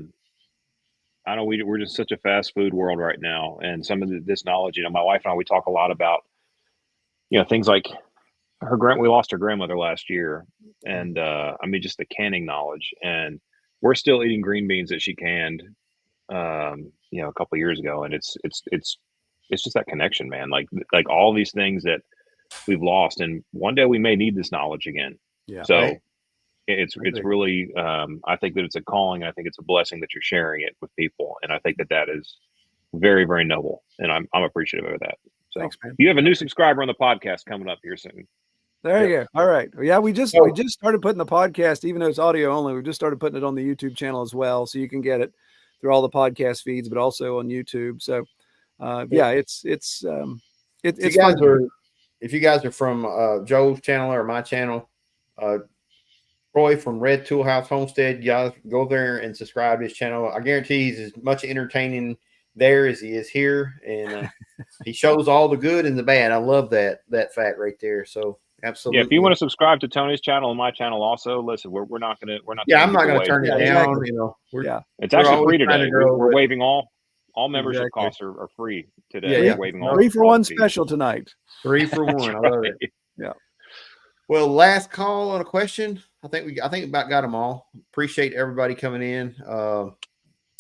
know we're just such a fast food world right now, and some of this knowledge. My wife and I, we talk a lot about things like we lost her grandmother last year, and I mean, just the canning knowledge, and we're still eating green beans that she canned a couple years ago, and it's just that connection, man. Like all these things that we've lost, and one day we may need this knowledge again. Yeah. So Right. it's agree. really I think that it's a calling. I think it's a blessing that you're sharing it with people, and I think that is very, very noble, and I'm appreciative of that. So Thanks, man. you have a new subscriber on the podcast coming up here soon. There you go. All right. Yeah, we just So- started putting the podcast, even though it's audio only, we just started putting it on the YouTube channel as well. So you can get it through all the podcast feeds, but also on YouTube. So yeah, it's If it's you guys fun. are if you guys are from Joe's channel or my channel, Troy from Red Tool House Homestead, you guys go there and subscribe to his channel. I guarantee he's as much entertaining there as he is here, and he shows all the good and the bad. I love that fact right there. So absolutely. Yeah, if you want to subscribe to Tony's channel and my channel also, listen, we're not Yeah, I'm gonna not give going away to turn it Yeah, down. exactly. We're, Yeah. It's we're actually always free trying to today. grow, We're but- waiving all membership Exactly. costs are free today. Yeah, We're yeah. waiving all 3 for all 1 fees. special tonight. 3 for 1. I love it. Yeah. Well, last call on a question. I think about got them all. Appreciate everybody coming in.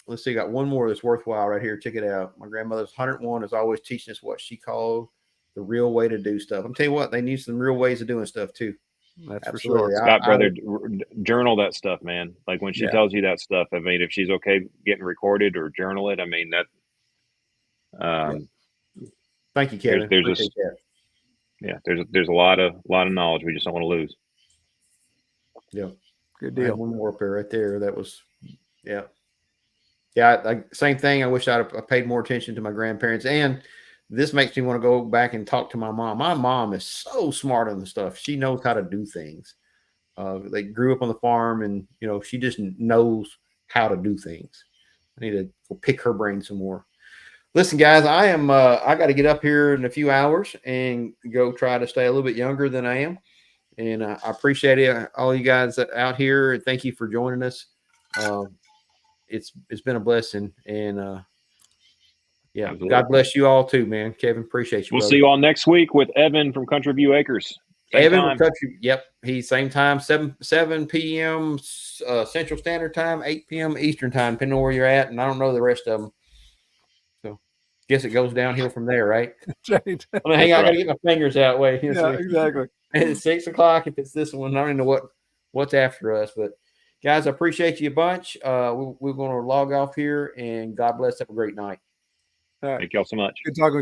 Let's see, got one more that's worthwhile right here. Check it out. My grandmother's 101 is always teaching us what she called the real way to do stuff. I'm telling you what, they need some real ways of doing stuff too. That's Absolutely. for sure. Scott, brother, journal that stuff, man. Like when she Yeah. tells you that stuff, I mean, if she's okay getting recorded or journal it, I mean that. Thank you, Kevin. There's Appreciate that. Yeah, there's a lot of knowledge we just don't want to lose. Yeah. Good I had deal. one more up there right there. That was, yeah. Same thing. I wish I paid more attention to my grandparents, and this makes me want to go back and talk to my mom. My mom is so smart on the stuff. She knows how to do things. They grew up on the farm, and she just knows how to do things. I need to go pick her brain some more. Listen, guys, I got to get up here in a few hours and go try to stay a little bit younger than I am. And I appreciate it, all you guys out here. Thank you for joining us. It's been a blessing, and yeah, Absolutely. God bless you all too, man. Kevin, appreciate you. We'll brother. see you all next week with Evan from Country View Acres. Same Evan time. will touch you. Yep, he's same time, 7 p.m. Central Standard Time, 8 p.m. Eastern Time, depending on where you're at. And I don't know the rest of them, so guess it goes downhill from there, right? That's right. I mean, hang on, I gotta get my fingers out way. Yeah, exactly. And it's 6 o'clock if it's this one. I don't even know what's after us, but guys, I appreciate you a bunch. We're going to log off here, and God bless. Have a great night. All right. Thank y'all so much. Good talking with